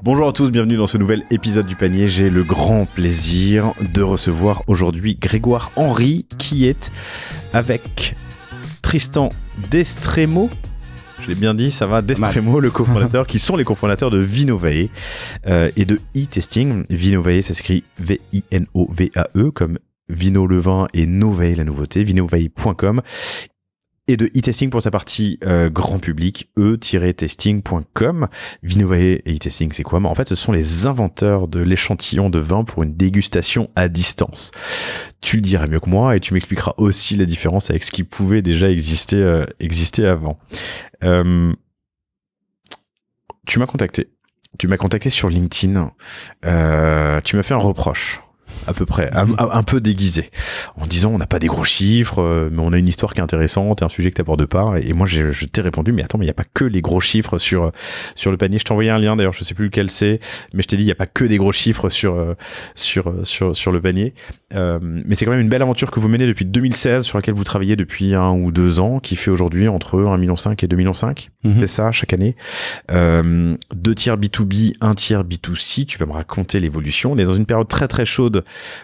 Bonjour à tous, bienvenue dans ce nouvel épisode du panier. J'ai le grand plaisir de recevoir aujourd'hui Grégoire Henry qui est avec Tristan Destremo. Je l'ai bien dit, ça va, Destremo, le cofondateur, qui sont les cofondateurs de Vinovae et de e-testing. Vinovae, ça s'écrit V-I-N-O-V-A-E, comme Vino le vin et Novae la nouveauté, vinovae.com. Et de e-testing pour sa partie grand public, e-testing.com. Vinovae et e-testing, c'est quoi ? En fait, ce sont les inventeurs de l'échantillon de vin pour une dégustation à distance. Tu le diras mieux que moi et tu m'expliqueras aussi la différence avec ce qui pouvait déjà exister avant. Tu m'as contacté sur LinkedIn. Tu m'as fait un reproche. À peu près, un peu déguisé, en disant on n'a pas des gros chiffres, mais on a une histoire qui est intéressante et un sujet que tu abordes de part. Et moi, je t'ai répondu, mais attends, mais il n'y a pas que les gros chiffres sur le panier. Je t'ai envoyé un lien, d'ailleurs, je sais plus lequel c'est, mais je t'ai dit, il n'y a pas que des gros chiffres sur le panier. Mais c'est quand même une belle aventure que vous menez depuis 2016, sur laquelle vous travaillez depuis 1 ou 2 ans, qui fait aujourd'hui entre 1,5 million et 2,5 millions. C'est ça, chaque année. 2 tiers B2B, 1 tiers B2C. Tu vas me raconter l'évolution. On est dans une période très très chaude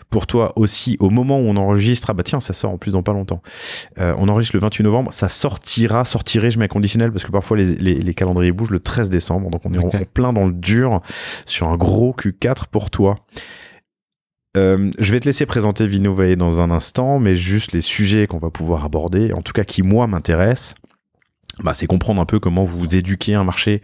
pour toi aussi, au moment où on enregistre. Ah bah tiens, ça sort en plus dans pas longtemps. On enregistre le 28 novembre. Ça sortirait, je mets un conditionnel parce que parfois les calendriers bougent le 13 décembre. Donc on est en plein dans le dur sur un gros Q4 pour toi. Je vais te laisser présenter Vinovae dans un instant, mais juste les sujets qu'on va pouvoir aborder, en tout cas qui moi m'intéressent, c'est comprendre un peu comment vous éduquez un marché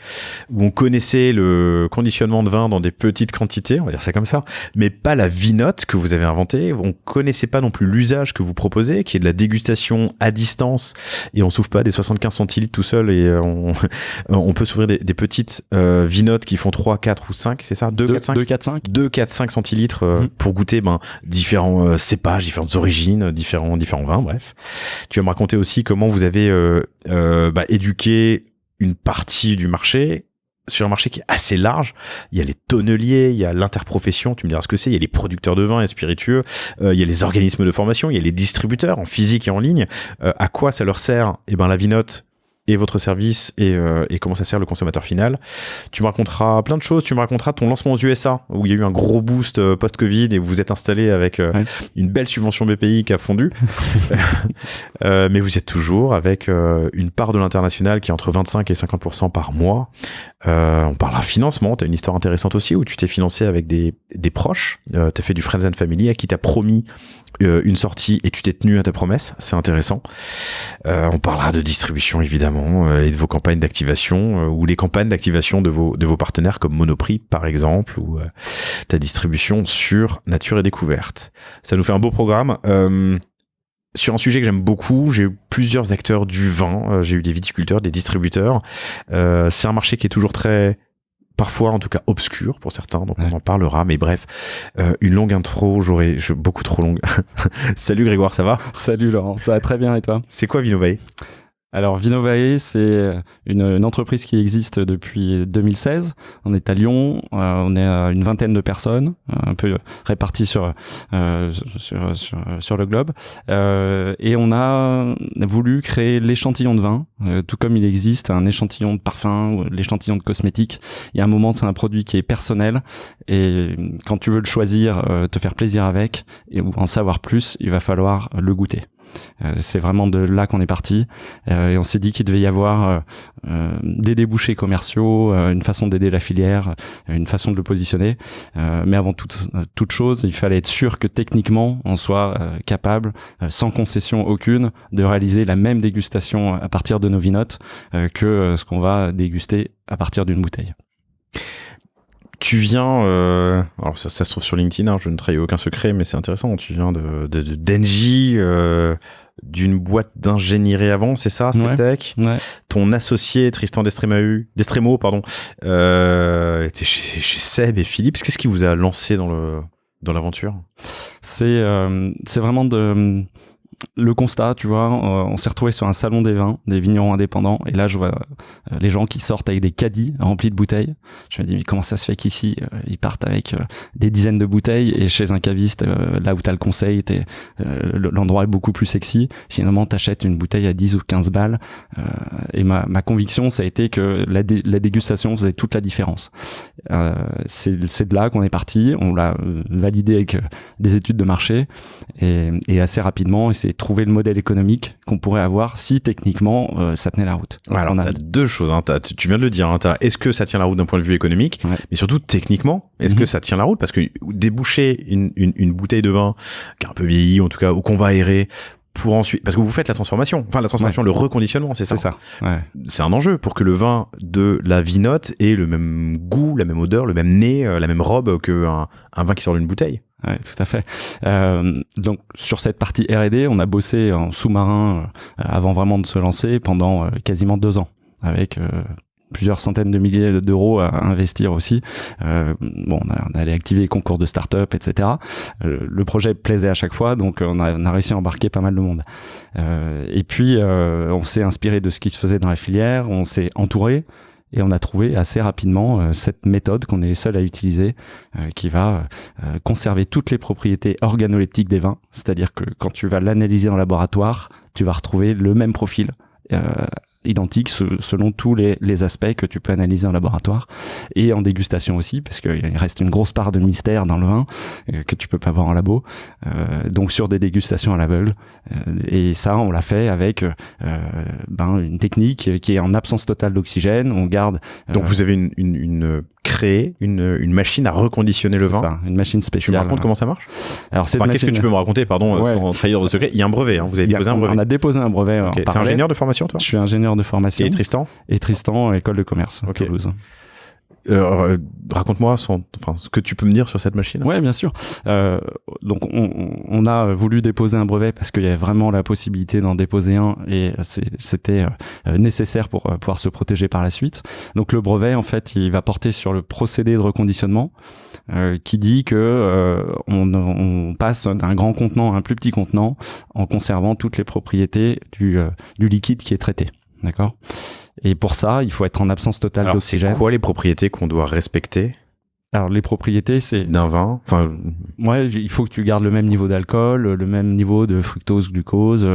où on connaissait le conditionnement de vin dans des petites quantités, on va dire ça comme ça, mais pas la vinote que vous avez inventée. On connaissait pas non plus l'usage que vous proposez, qui est de la dégustation à distance, et on s'ouvre pas des 75 centilitres tout seul, et on peut s'ouvrir des petites vinotes qui font 3, 4 ou 5, c'est ça ? 2, 4, 5 ? 2, 4, 5 centilitres pour goûter différents cépages, différentes origines, différents vins, bref. Tu vas me raconter aussi comment vous avez éduquer une partie du marché sur un marché qui est assez large. Il y a les tonneliers, il y a l'interprofession, tu me diras ce que c'est, il y a les producteurs de vin et spiritueux, il y a les organismes de formation, il y a les distributeurs en physique et en ligne. À quoi ça leur sert ? La vinote et votre service et comment ça sert le consommateur final. Tu me raconteras plein de choses. Tu me raconteras ton lancement aux USA où il y a eu un gros boost post-Covid et vous vous êtes installé avec une belle subvention BPI qui a fondu. Mais vous êtes toujours avec une part de l'international qui est entre 25 et 50% par mois. On parlera financement. Tu as une histoire intéressante aussi où tu t'es financé avec des proches. Tu as fait du Friends and Family à qui t'as promis une sortie et tu t'es tenu à ta promesse, c'est intéressant. On parlera de distribution évidemment et de vos campagnes d'activation ou les campagnes d'activation de vos partenaires comme Monoprix par exemple ou ta distribution sur Nature et Découverte. Ça nous fait un beau programme. Sur un sujet que j'aime beaucoup, j'ai eu plusieurs acteurs du vin, j'ai eu des viticulteurs, des distributeurs. C'est un marché qui est toujours très... parfois en tout cas obscur pour certains, donc on en parlera, mais bref, une longue intro, beaucoup trop longue. Salut Grégoire, ça va ? Salut Laurent, ça va très bien et toi ? C'est quoi Vinovae ? Alors Vinovae, c'est une entreprise qui existe depuis 2016. On est à Lyon, on est à une vingtaine de personnes, un peu réparties sur le globe. Et on a voulu créer l'échantillon de vin, tout comme il existe un échantillon de parfum ou l'échantillon de cosmétiques. Il y a un moment, c'est un produit qui est personnel et quand tu veux le choisir, te faire plaisir avec ou en savoir plus, il va falloir le goûter. C'est vraiment de là qu'on est parti et on s'est dit qu'il devait y avoir des débouchés commerciaux, une façon d'aider la filière, une façon de le positionner, mais avant toute chose, il fallait être sûr que techniquement on soit capable, sans concession aucune, de réaliser la même dégustation à partir de nos vinotes que ce qu'on va déguster à partir d'une bouteille. Tu viens, alors ça se trouve sur LinkedIn, je ne trahis aucun secret, mais c'est intéressant. Tu viens d'Engie, d'une boîte d'ingénierie avant, c'est ça, Tech. Ouais. Ton associé Tristan Destremo, était chez Seb et Philippe. Qu'est-ce qui vous a lancé dans l'aventure ? C'est vraiment le constat, tu vois, on s'est retrouvé sur un salon des vins, des vignerons indépendants, et là je vois les gens qui sortent avec des caddies remplis de bouteilles. Je me dis mais comment ça se fait qu'ici ils partent avec des dizaines de bouteilles, et chez un caviste, là où t'as le conseil, l'endroit est beaucoup plus sexy. Finalement t'achètes une bouteille à 10 ou 15 balles, et ma conviction ça a été que la dégustation faisait toute la différence. C'est de là qu'on est parti, on l'a validé avec des études de marché, et assez rapidement essayer de trouver le modèle économique qu'on pourrait avoir si techniquement ça tenait la route. Ouais, alors t'as deux choses, hein. Tu viens de le dire, hein. Est-ce que ça tient la route d'un point de vue économique, mais surtout techniquement, est-ce que ça tient la route, parce que déboucher une bouteille de vin qui est un peu vieillie, en tout cas, ou qu'on va aérer pour ensuite, parce que vous faites la transformation, le reconditionnement, c'est ça. C'est ça. Ouais. C'est un enjeu pour que le vin de la Vinote ait le même goût, la même odeur, le même nez, la même robe qu'un vin qui sort d'une bouteille. Ouais, tout à fait. Donc sur cette partie R&D, on a bossé en sous-marin avant vraiment de se lancer pendant quasiment 2 ans, avec plusieurs centaines de milliers d'euros à investir aussi. On allait activer les concours de start-up, etc. Le projet plaisait à chaque fois, donc on a réussi à embarquer pas mal de monde. Et puis on s'est inspiré de ce qui se faisait dans la filière, on s'est entouré. Et on a trouvé assez rapidement cette méthode qu'on est les seuls à utiliser, qui va conserver toutes les propriétés organoleptiques des vins. C'est-à-dire que quand tu vas l'analyser en laboratoire, tu vas retrouver le même profil, identique selon tous les aspects que tu peux analyser en laboratoire, et en dégustation aussi, parce qu'il reste une grosse part de mystère dans le vin que tu peux pas voir en labo, donc sur des dégustations à l'aveugle, et ça on l'a fait avec une technique qui est en absence totale d'oxygène. On garde donc vous avez créé une machine à reconditionner le vin. Ça, une machine spéciale. Tu me racontes comment ça marche? Alors qu'est-ce que tu peux me raconter, sans trahir de secret? Il y a un brevet, hein. Vous avez déposé un brevet. On a déposé un brevet. Okay. T'es ingénieur de formation, toi? Je suis ingénieur de formation. Et Tristan? École de commerce à Toulouse. Raconte-moi ce que tu peux me dire sur cette machine. Ouais, bien sûr. Donc on a voulu déposer un brevet parce qu'il y avait vraiment la possibilité d'en déposer un, et c'était nécessaire pour pouvoir se protéger par la suite. Donc le brevet, en fait, il va porter sur le procédé de reconditionnement, qui dit que on passe d'un grand contenant à un plus petit contenant en conservant toutes les propriétés du liquide qui est traité. D'accord? Et pour ça, il faut être en absence totale d'oxygène. C'est quoi les propriétés qu'on doit respecter? Alors les propriétés, c'est d'un vin. Ouais, il faut que tu gardes le même niveau d'alcool, le même niveau de fructose, glucose.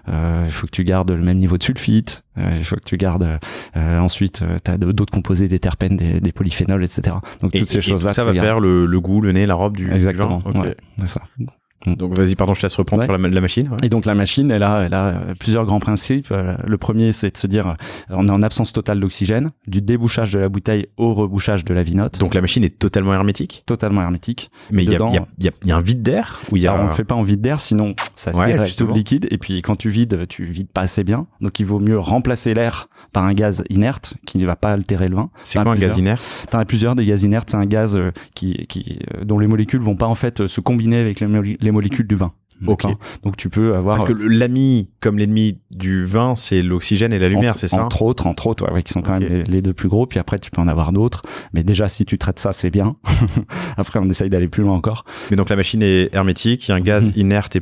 Il faut que tu gardes le même niveau de sulfite. Il faut que tu gardes ensuite, t'as d'autres composés, des terpènes, des polyphénols, etc. Donc toutes ces choses-là. Tout ça va faire le goût, le nez, la robe du vin. Exactement. Okay. Ouais, c'est ça. Donc vas-y, pardon, je te laisse reprendre sur la machine. Ouais. Et donc la machine, elle a plusieurs grands principes. Le premier, c'est de se dire, on est en absence totale d'oxygène, du débouchage de la bouteille au rebouchage de la Vinote. Donc la machine est totalement hermétique. Totalement hermétique. Mais il y a un vide d'air ou Alors on le fait pas en vide d'air, sinon ça se dirait tout le liquide. Et puis quand tu vides pas assez bien. Donc il vaut mieux remplacer l'air par un gaz inerte qui ne va pas altérer le vin. C'est quoi un gaz inerte? T'en as plusieurs des gaz inertes. C'est un gaz dont les molécules vont pas en fait se combiner avec les molécules du vin. Ok. Donc tu peux avoir. Parce que l'ami comme l'ennemi du vin, c'est l'oxygène et la lumière, c'est ça? Entre autres, qui sont quand même les deux plus gros. Puis après, tu peux en avoir d'autres. Mais déjà, si tu traites ça, c'est bien. Après, on essaye d'aller plus loin encore. Mais donc la machine est hermétique. Il y a un gaz inerte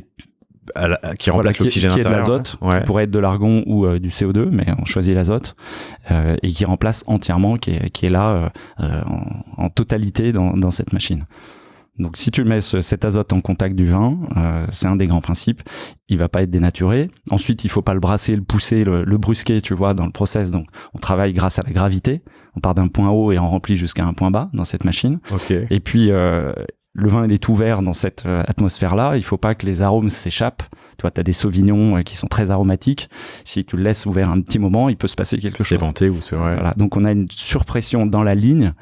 qui remplace l'oxygène intérieur. Qui est de l'azote, qui pourrait être de l'argon ou du CO2, mais on choisit l'azote, et qui remplace entièrement, qui est là en totalité dans cette machine. Donc si tu mets cet azote en contact du vin, c'est un des grands principes, il va pas être dénaturé. Ensuite, il faut pas le brasser, le pousser, le brusquer, tu vois, dans le process. Donc on travaille grâce à la gravité. On part d'un point haut et on remplit jusqu'à un point bas dans cette machine. Okay. Et puis le vin, il est ouvert dans cette atmosphère-là. Il faut pas que les arômes s'échappent. Tu vois, t'as des sauvignons qui sont très aromatiques. Si tu le laisses ouvert un petit moment, il peut se passer quelque chose. C'est venté ou c'est vrai. Voilà. Donc on a une surpression dans la ligne.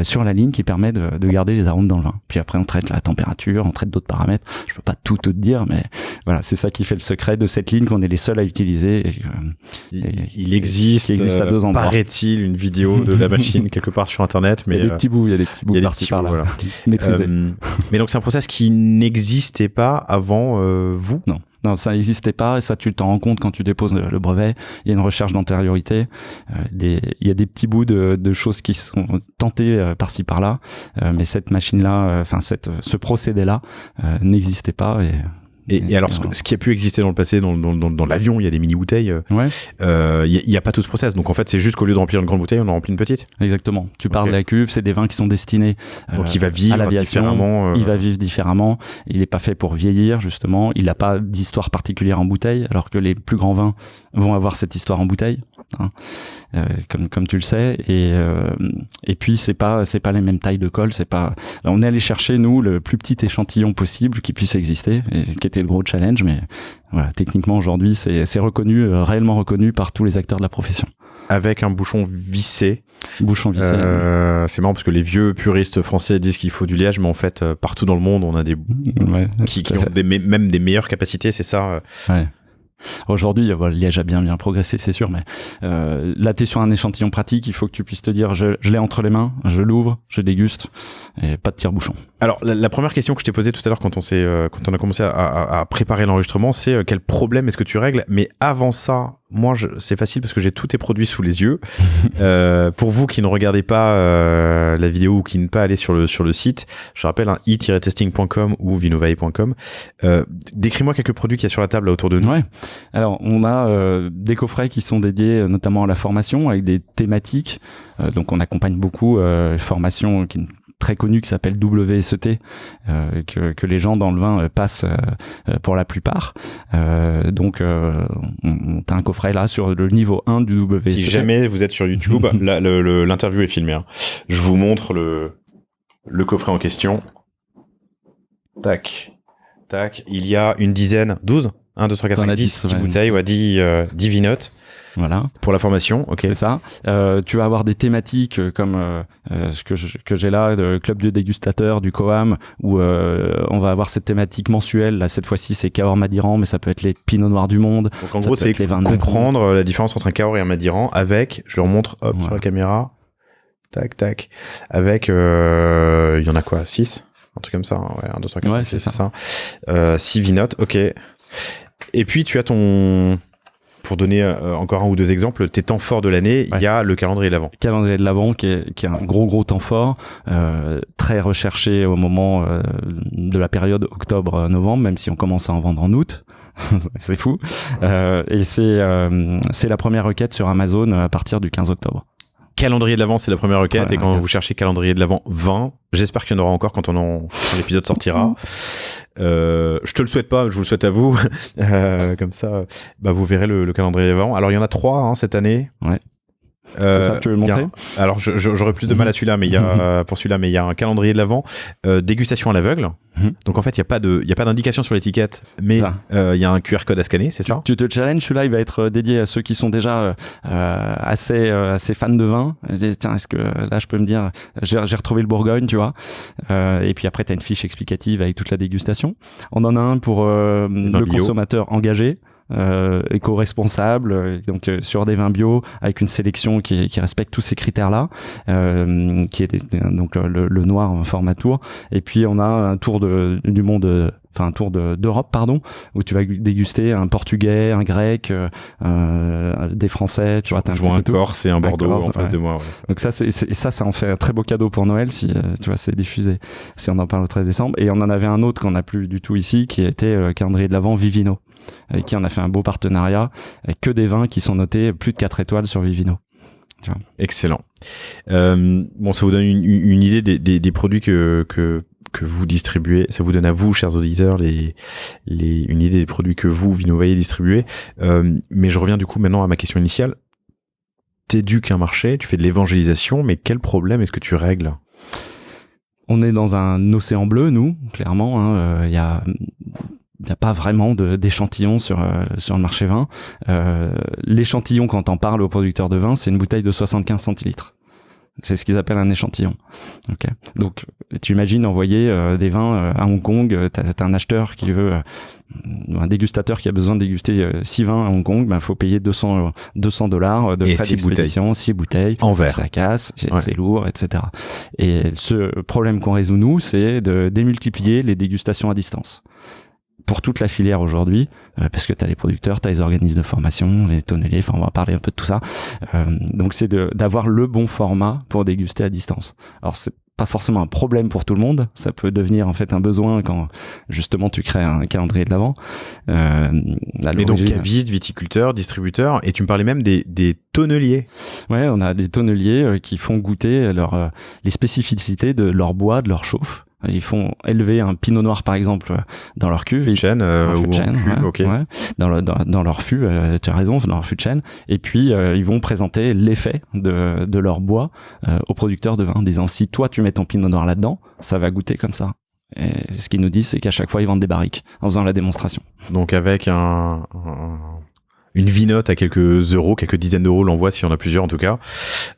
Sur la ligne qui permet de garder les arômes dans le vin. Puis après on traite la température, on traite d'autres paramètres. Je peux pas tout te dire, mais voilà, c'est ça qui fait le secret de cette ligne qu'on est les seuls à utiliser. Il existe à 2 endroits. Paraît-il, une vidéo de la machine quelque part sur internet, mais il y a des petits bouts, par-ci par-là. Voilà. Maîtrisés. Mais donc c'est un process qui n'existait pas avant vous? Non, ça n'existait pas, et ça tu t'en rends compte quand tu déposes le brevet. Il y a une recherche d'antériorité, il y a des petits bouts de choses qui sont tentées par-ci par-là, mais cette machine-là, ce procédé-là n'existait pas, et Et alors, ce qui a pu exister dans le passé, dans l'avion, il y a des mini-bouteilles. Il y a pas tout ce process. Donc, en fait, c'est juste qu'au lieu de remplir une grande bouteille, on en remplit une petite. Exactement. Tu parles de la cuve, c'est des vins qui sont destinés donc, il va vivre à l'aviation. Différemment. Il va vivre différemment. Il n'est pas fait pour vieillir, justement. Il n'a pas d'histoire particulière en bouteille, alors que les plus grands vins vont avoir cette histoire en bouteille, hein, comme tu le sais. Et puis, c'est pas les mêmes tailles de colle. On est allé chercher, nous, le plus petit échantillon possible qui puisse exister, et qui était le gros challenge. Mais voilà, techniquement, aujourd'hui, c'est reconnu, réellement reconnu par tous les acteurs de la profession. Avec un bouchon vissé. Bouchon vissé. C'est marrant parce que les vieux puristes français disent qu'il faut du liège, mais en fait, partout dans le monde, on a des qui ont même des meilleures capacités, c'est ça. Ouais. Aujourd'hui, le liège a bien progressé, c'est sûr, mais là, t'es sur un échantillon pratique, il faut que tu puisses te dire, je l'ai entre les mains, je l'ouvre, je déguste, et pas de tire-bouchon. Alors, la première question que je t'ai posée tout à l'heure quand on a commencé à préparer l'enregistrement, c'est quel problème est-ce que tu règles? Mais avant ça, moi, c'est facile parce que j'ai tous tes produits sous les yeux. Pour vous qui ne regardez pas la vidéo ou qui ne pas aller sur le site, je rappelle i-testing.com ou vinovae.com. Décris-moi quelques produits qu'il y a sur la table là autour de nous. Ouais. Alors, on a des coffrets qui sont dédiés notamment à la formation avec des thématiques. Donc, on accompagne beaucoup formation qui très connu qui s'appelle WSET, que les gens dans le vin passent pour la plupart. Donc, on a un coffret là sur le niveau 1 du WSET. Si jamais vous êtes sur YouTube, l'interview est filmée. Hein. Je vous montre le coffret en question. Tac. Il y a une dizaine, 12 1, 2, 3, 4, 5, 10 bouteilles, 10 vinotes. Voilà. Pour la formation, ok. C'est ça. Tu vas avoir des thématiques comme ce que j'ai là, le club de dégustateurs du Coam, où on va avoir cette thématique mensuelle. Là, cette fois-ci, c'est Cahors Madiran, mais ça peut être les Pinots Noirs du monde. Donc en gros, c'est comprendre la différence entre un Cahors et un Madiran avec, je leur montre, sur la caméra, tac, avec, il y en a quoi, 6 un truc comme ça, hein. Ouais, 1, 2, 3, 4, 5, c'est ça. 6 vinotes, ok. Et puis, tu as pour donner encore un ou deux exemples, tes temps forts de l'année, il y a le calendrier de l'Avent. Calendrier de l'Avent qui est un gros temps fort, très recherché au moment de la période octobre-novembre, même si on commence à en vendre en août. C'est fou. Et c'est la première requête sur Amazon à partir du 15 octobre. Calendrier de l'Avent, c'est la première requête. Et quand vous cherchez calendrier de l'Avent 20, j'espère qu'il y en aura encore quand l'épisode sortira. Je te le souhaite pas, je vous le souhaite à vous. Comme ça, vous verrez le calendrier de l'Avent. Alors, il y en a 3 cette année. Ouais. C'est ça que tu veux montrer? Alors j'aurais plus de mal à celui-là, mais il y a un calendrier de l'Avent, dégustation à l'aveugle. Donc en fait il y a pas d'indication sur l'étiquette, mais il y a un QR code à scanner, c'est ça? Tu te challenges, celui-là il va être dédié à ceux qui sont déjà assez fans de vin. Tiens, est-ce que là je peux me dire j'ai retrouvé le Bourgogne, tu vois? Et puis après tu as une fiche explicative avec toute la dégustation. On en a un pour le consommateur engagé. Éco-responsable, donc sur des vins bio avec une sélection qui respecte tous ces critères-là, qui est donc le noir en format tour. Et puis on a un tour du monde, enfin un tour d'Europe, pardon, où tu vas déguster un portugais, un grec, des français, tu vois. Je vois un Corse et un Bordeaux en face de moi. Ouais. Donc ça en fait un très beau cadeau pour Noël si tu vois c'est diffusé, si on en parle le 13 décembre. Et on en avait un autre qu'on n'a plus du tout ici, qui était le calendrier de l'Avent Vivino, avec qui on a fait un beau partenariat, avec que des vins qui sont notés plus de 4 étoiles sur Vivino. Tu vois. Excellent. Bon, ça vous donne une idée des produits que vous distribuez. Ça vous donne à vous, chers auditeurs, une idée des produits que vous, Vinovae, distribuez. Mais je reviens du coup maintenant à ma question initiale. T'éduques un marché, tu fais de l'évangélisation, mais quel problème est-ce que tu règles? On est dans un océan bleu, nous, clairement. Il y a pas vraiment d'échantillon sur le marché vin. L'échantillon, quand on parle aux producteurs de vin, c'est une bouteille de 75 centilitres. C'est ce qu'ils appellent un échantillon. Okay. Donc, tu imagines envoyer des vins à Hong Kong. T'as un acheteur qui veut, un dégustateur qui a besoin de déguster 6 vins à Hong Kong. Il faut payer $200 de frais d'expédition, 6 bouteilles. En verre. Ça casse, c'est lourd, etc. Et ce problème qu'on résout, nous, c'est de démultiplier les dégustations à distance. Pour toute la filière aujourd'hui, parce que tu as les producteurs, tu as les organismes de formation, les tonneliers, enfin on va parler un peu de tout ça. Donc c'est d'avoir le bon format pour déguster à distance. Alors pas forcément un problème pour tout le monde. Ça peut devenir en fait un besoin quand justement tu crées un calendrier de l'Avent. Mais donc caviste, viticulteur, distributeur, et tu me parlais même des tonneliers. Ouais, on a des tonneliers qui font goûter les spécificités de leur bois, de leur chauffe. Ils font élever un pinot noir par exemple dans leur cuve, chêne ou chêne, en fût, ouais, ok. Ouais, dans leur fût, tu as raison, dans leur fût de chêne. Et puis ils vont présenter l'effet de leur bois aux producteurs de vin, en disant si toi tu mets ton pinot noir là-dedans, ça va goûter comme ça. Et ce qu'ils nous disent, c'est qu'à chaque fois ils vendent des barriques en faisant la démonstration. Donc avec une vinote à quelques euros, quelques dizaines d'euros l'envoi si on a plusieurs en tout cas,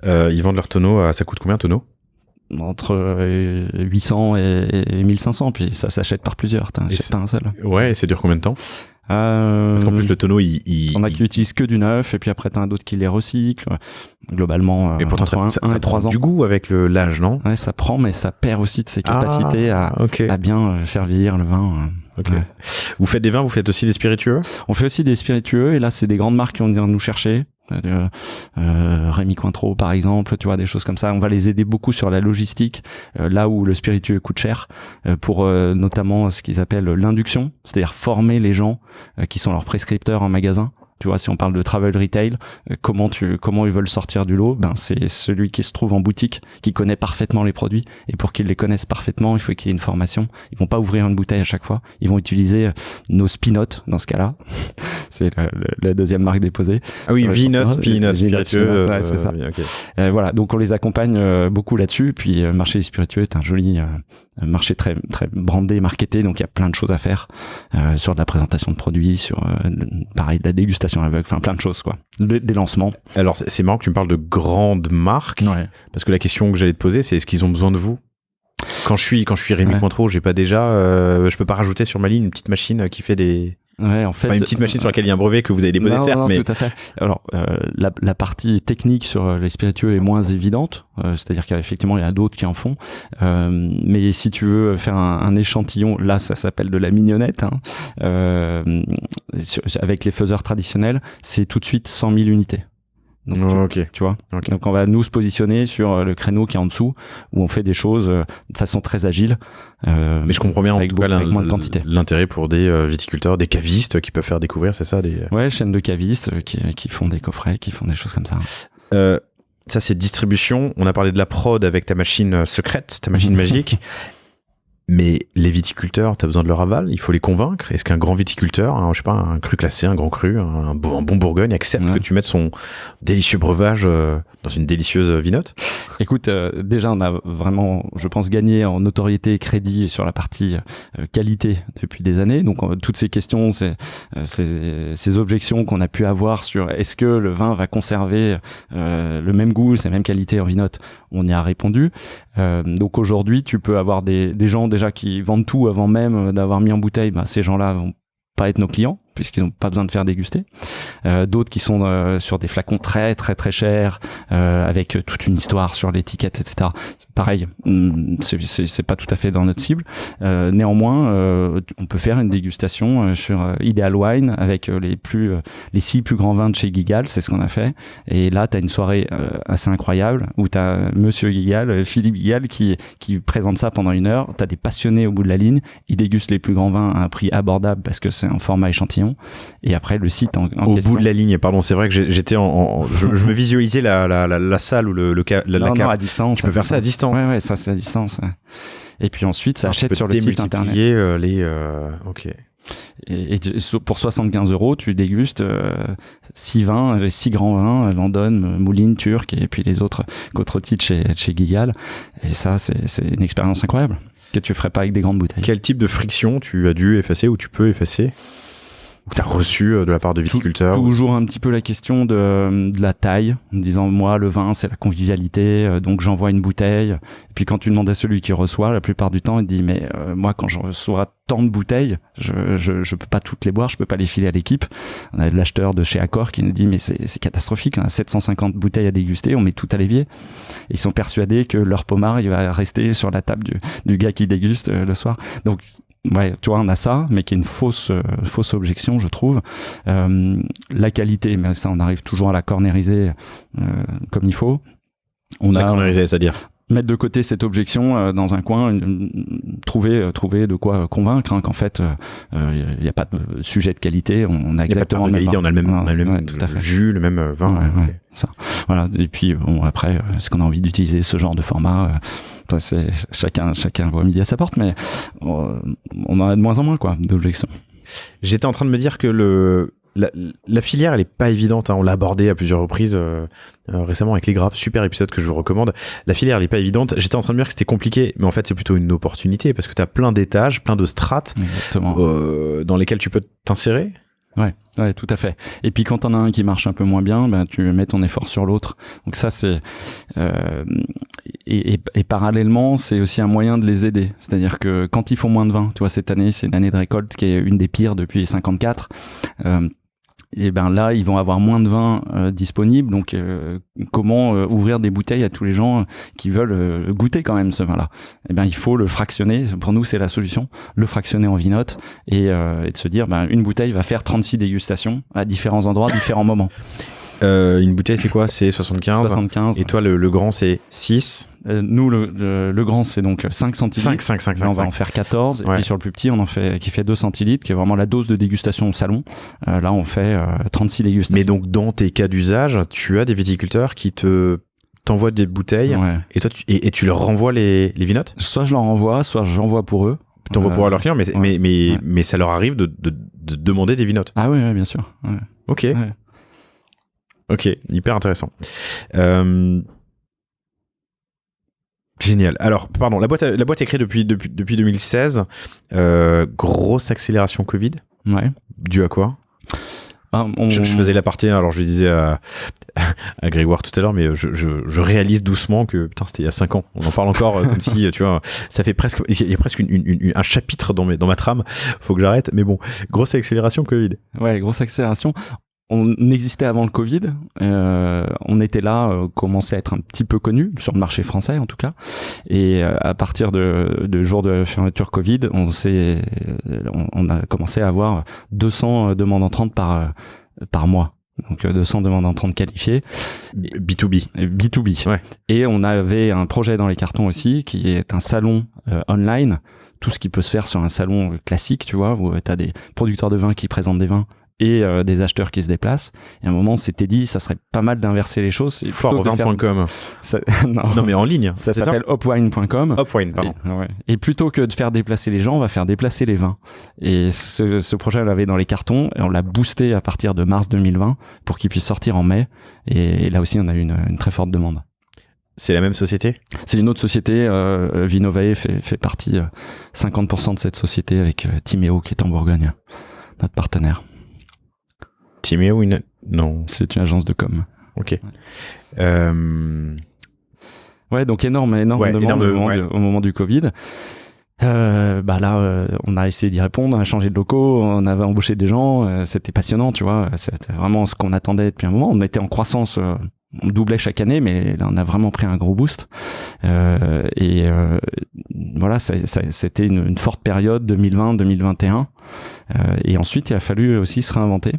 ils vendent leur tonneau. Ça coûte combien un tonneau? Entre 800 et 1500, puis ça s'achète par plusieurs, t'achètes pas un seul. Ouais, et ça dure combien de temps? Parce qu'en plus le tonneau on a qui utilisent que du neuf, et puis après t'as un d'autres qui les recyclent. Globalement, mais pourtant ça prend du goût avec l'âge, non? Ouais, ça prend, mais ça perd aussi de ses capacités à bien faire vieillir le vin. Okay. Ouais. Vous faites des vins, vous faites aussi des spiritueux? On fait aussi des spiritueux, et là c'est des grandes marques qui vont nous chercher. Rémi Cointreau par exemple, tu vois, des choses comme ça. On va les aider beaucoup sur la logistique, là où le spiritueux coûte cher, pour notamment ce qu'ils appellent l'induction, c'est-à-dire former les gens qui sont leurs prescripteurs en magasin. Tu vois, si on parle de travel retail, comment ils veulent sortir du lot? Ben, c'est celui qui se trouve en boutique, qui connaît parfaitement les produits. Et pour qu'ils les connaissent parfaitement, il faut qu'il y ait une formation. Ils vont pas ouvrir une bouteille à chaque fois. Ils vont utiliser nos Spinotes dans ce cas-là. C'est la deuxième marque déposée. Ah oui, Vinot, Spinot, spiritueux. Ouais, c'est ça. Okay. Voilà. Donc, on les accompagne beaucoup là-dessus. Puis, le marché des spiritueux est un joli marché très, très brandé, marketé. Donc, il y a plein de choses à faire, sur de la présentation de produits, sur, pareil, de la dégustation à l'aveugle, enfin plein de choses, quoi. Des lancements. Alors c'est marrant que tu me parles de grandes marques, parce que la question que j'allais te poser, c'est est-ce qu'ils ont besoin de vous? Quand je suis Rémi Cointreau, j'ai pas déjà, je peux pas rajouter sur ma ligne une petite machine qui fait des... Ouais, en fait, une petite machine sur laquelle il y a un brevet que vous avez déposé, certes, mais tout à fait. Alors, la partie technique sur les spiritueux est moins évidente, c'est-à-dire qu'effectivement il y a d'autres qui en font, mais si tu veux faire un échantillon, là ça s'appelle de la mignonnette, avec les faiseurs traditionnels, c'est tout de suite 100 000 unités. Donc, tu vois. Okay. Donc on va nous se positionner sur le créneau qui est en dessous, où on fait des choses de façon très agile. Mais je comprends bien en tout cas avec moins de quantité. L'intérêt pour des viticulteurs, des cavistes qui peuvent faire découvrir, c'est ça, Ouais, chaînes de cavistes qui font des coffrets, qui font des choses comme ça. Ça c'est distribution. On a parlé de la prod avec ta machine secrète, ta machine magique. Mais les viticulteurs, t'as besoin de leur aval, il faut les convaincre. Est-ce qu'un grand viticulteur, je sais pas, un cru classé, un grand cru, un bon Bourgogne accepte que tu mettes son délicieux breuvage dans une délicieuse vinote? Écoute, déjà on a vraiment, je pense, gagné en notoriété et crédit sur la partie qualité depuis des années. Donc toutes ces questions, ces objections qu'on a pu avoir sur est-ce que le vin va conserver le même goût, la même qualité en vinote, on y a répondu. Donc aujourd'hui, tu peux avoir des gens déjà qui vendent tout avant même d'avoir mis en bouteille. Ben, ces gens-là vont pas être nos clients puisqu'ils n'ont pas besoin de faire déguster. D'autres qui sont sur des flacons très très très chers, avec toute une histoire sur l'étiquette, etc. Pareil, c'est pas tout à fait dans notre cible. Néanmoins, on peut faire une dégustation sur Ideal Wine avec les 6 plus grands vins de chez Guigal, c'est ce qu'on a fait. Et là, t'as une soirée assez incroyable où t'as Monsieur Guigal, Philippe Guigal, qui présente ça pendant 1 heure. T'as des passionnés au bout de la ligne. Ils dégustent les plus grands vins à un prix abordable parce que c'est un format échantillon. Et après, le site en au question. Au bout de la ligne, pardon, c'est vrai que j'étais je me visualisais la salle ou la cave. Non, à distance. Tu peux faire ça à distance. Ouais, ça c'est à distance. Ouais. Et puis ensuite, ça achète sur le site internet. Ok. Et pour 75 €, tu dégustes 6 vins, les 6 grands vins, London, Moulines, Turc, et puis les autres côte-rôtis de chez Guigal. Et ça, c'est une expérience incroyable que tu ferais pas avec des grandes bouteilles. Quel type de friction tu as dû effacer ou tu peux effacer? Ou tu as reçu de la part de viticulteurs? Toujours un petit peu la question de la taille, en disant moi le vin c'est la convivialité, donc j'envoie une bouteille. Et puis quand tu demandes à celui qui reçoit, la plupart du temps il dit mais moi quand je reçois tant de bouteilles, je peux pas toutes les boire, je peux pas les filer à l'équipe. On a l'acheteur de chez Accor qui nous dit mais c'est catastrophique, on a 750 bouteilles à déguster, on met tout à l'évier. Ils sont persuadés que leur pommard il va rester sur la table du gars qui déguste le soir. Donc ouais, tu vois, on a ça, mais qui est une fausse objection, je trouve. La qualité, mais ça, on arrive toujours à la cornériser comme il faut. La cornériser, c'est-à-dire mettre de côté cette objection dans un coin, trouver de quoi convaincre qu'en fait il n'y a pas de sujet de qualité, on a exactement de qualité, on a le même tout à fait. jus, le même vin. Ouais, ça. Voilà. Et puis bon, après, est-ce qu'on a envie d'utiliser ce genre de format, ça, c'est chacun voit midi à sa porte, mais on en a de moins en moins quoi d'objections. J'étais en train de me dire que la filière, elle est pas évidente, hein. On l'a abordé à plusieurs reprises récemment avec les grappes, super épisode que je vous recommande. La filière, elle est pas évidente. J'étais en train de me dire que c'était compliqué, mais en fait, c'est plutôt une opportunité parce que tu as plein d'étages, plein de strates dans lesquels tu peux t'insérer. Ouais, tout à fait. Et puis quand t'en as un qui marche un peu moins bien, ben tu mets ton effort sur l'autre. Donc ça c'est et parallèlement c'est aussi un moyen de les aider. C'est-à-dire que quand ils font moins de vin, tu vois cette année c'est une année de récolte qui est une des pires depuis 54. Et ben là ils vont avoir moins de vin disponible, donc comment ouvrir des bouteilles à tous les gens qui veulent goûter quand même ce vin là. Et ben il faut le fractionner, pour nous c'est la solution, le fractionner en vinote et de se dire ben une bouteille va faire 36 dégustations à différents endroits, différents moments. Une bouteille c'est quoi? C'est 75 et toi le grand c'est 6. Nous le grand c'est donc 5 centilitres. 5. On va en faire 14 et puis sur le plus petit on en fait qui fait 2 centilitres qui est vraiment la dose de dégustation au salon. Là on fait 36 dégustations. Mais donc dans tes cas d'usage, tu as des viticulteurs qui t'envoient des bouteilles et toi tu leur renvoies les vinotes? Soit je leur envoie, soit j'envoie pour eux. T'envoies pour leurs clients, mais ça leur arrive de demander des vinotes. Ah oui, bien sûr. Ouais. Ok. Ouais. Ok, hyper intéressant. Génial. Alors, pardon, la boîte est créée depuis 2016. Grosse accélération Covid. Ouais. Dû à quoi? Je faisais l'aparté, alors je disais à Grégoire tout à l'heure, mais je réalise doucement que putain c'était il y a 5 ans. On en parle encore comme si, tu vois, ça fait presque, il y a presque un chapitre dans ma trame. Faut que j'arrête, mais bon, grosse accélération Covid. Ouais, grosse accélération. On existait avant le Covid, on était là, commençait à être un petit peu connu sur le marché français en tout cas, et à partir de jour de fermeture Covid, on a commencé à avoir 200 demandes entrantes par mois. Donc 200 demandes entrantes qualifiées. B2B. Ouais. Et on avait un projet dans les cartons aussi qui est un salon online, tout ce qui peut se faire sur un salon classique, tu vois, où tu as des producteurs de vin qui présentent des vins et des acheteurs qui se déplacent. Et à un moment, on s'était dit, ça serait pas mal d'inverser les choses. Fortvin.com. Non, mais en ligne. Ça s'appelle hopwine.com. Hopwine, pardon. Et plutôt que de faire déplacer les gens, on va faire déplacer les vins. Et ce projet, on l'avait dans les cartons et on l'a boosté à partir de mars 2020 pour qu'il puisse sortir en mai. Et là aussi, on a eu une très forte demande. C'est la même société? C'est une autre société. Vinovae fait partie 50% de cette société avec Timéo qui est en Bourgogne, notre partenaire. Timéo, non. C'est une agence de com. Ok. Ouais, donc énorme demande au moment du Covid. Là, on a essayé d'y répondre, on a changé de locaux, on avait embauché des gens, c'était passionnant, tu vois. C'était vraiment ce qu'on attendait depuis un moment. On était en croissance, on doublait chaque année, mais là, on a vraiment pris un gros boost. Voilà, c'était une forte période 2020-2021. Et ensuite, il a fallu aussi se réinventer.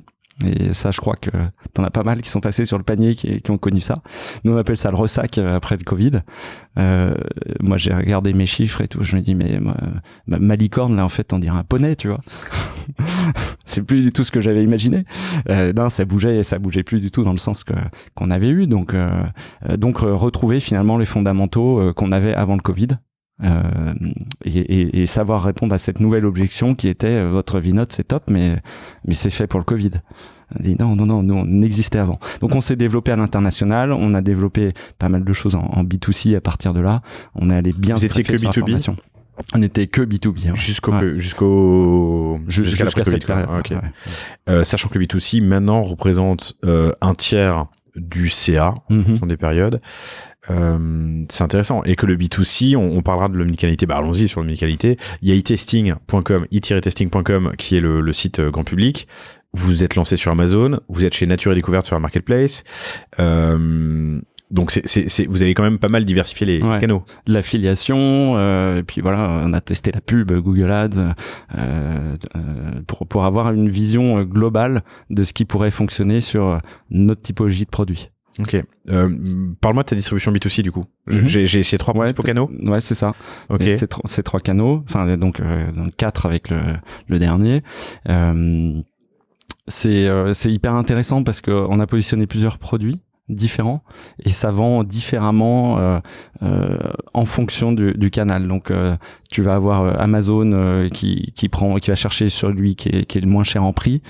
Et ça, je crois que t'en as pas mal qui sont passés sur le panier qui ont connu ça. Nous, on appelle ça le ressac après le Covid. Moi, j'ai regardé mes chiffres et tout. Je me dis, mais ma licorne, là, en fait, on dirait un poney, tu vois. C'est plus du tout ce que j'avais imaginé. Non, ça bougeait plus du tout dans le sens qu'on avait eu. Donc, retrouver finalement les fondamentaux qu'on avait avant le Covid. Et savoir répondre à cette nouvelle objection qui était votre vinote c'est top mais c'est fait pour le Covid. On dit non, nous on existait avant. Donc on s'est développé à l'international, on a développé pas mal de choses en B2C à partir de là. On est allé bien. Vous étiez que B2B? On était que B2B. Ouais. Jusqu'à cette période. Okay. Ouais. Sachant que le B2C maintenant représente un tiers du CA en fonction des périodes. C'est intéressant. Et que le B2C, on parlera de l'omnicanalité. Allons-y sur l'omnicanalité. Il y a e-testing.com, e-testing.com qui est le site grand public. Vous êtes lancé sur Amazon. Vous êtes chez Nature et Découverte sur la Marketplace. Donc vous avez quand même pas mal diversifié les canaux. L'affiliation, et puis voilà, on a testé la pub, Google Ads, pour avoir une vision globale de ce qui pourrait fonctionner sur notre typologie de produits. Ok. Parle-moi de ta distribution B2C du coup. J'ai ces 3 principaux canaux. Ouais, c'est ça. Ok. Ces 3 canaux, enfin donc 4 avec le dernier. C'est hyper intéressant parce que on a positionné plusieurs produits différents et ça vend différemment en fonction du canal. Donc tu vas avoir Amazon qui va chercher sur lui qui est le moins cher en prix,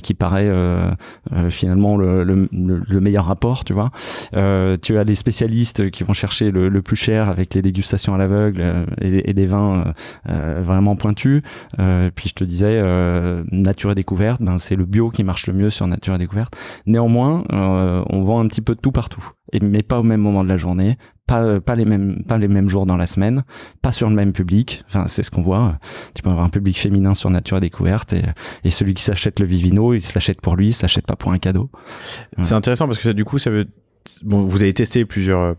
qui paraît finalement le meilleur rapport, tu vois. Tu as les spécialistes qui vont chercher le plus cher avec les dégustations à l'aveugle et des vins vraiment pointus. Puis je te disais Nature et Découverte, ben c'est le bio qui marche le mieux sur Nature et Découverte. Néanmoins, on vend un petit peu de tout partout, mais pas au même moment de la journée, pas les mêmes jours dans la semaine, pas sur le même public. Enfin, c'est ce qu'on voit. Tu peux avoir un public féminin sur Nature et Découverte et celui qui s'achète le Vivino, il se l'achète pour lui, il se l'achète pas pour un cadeau. C'est intéressant parce que du coup, ça veut. Bon, vous avez testé plusieurs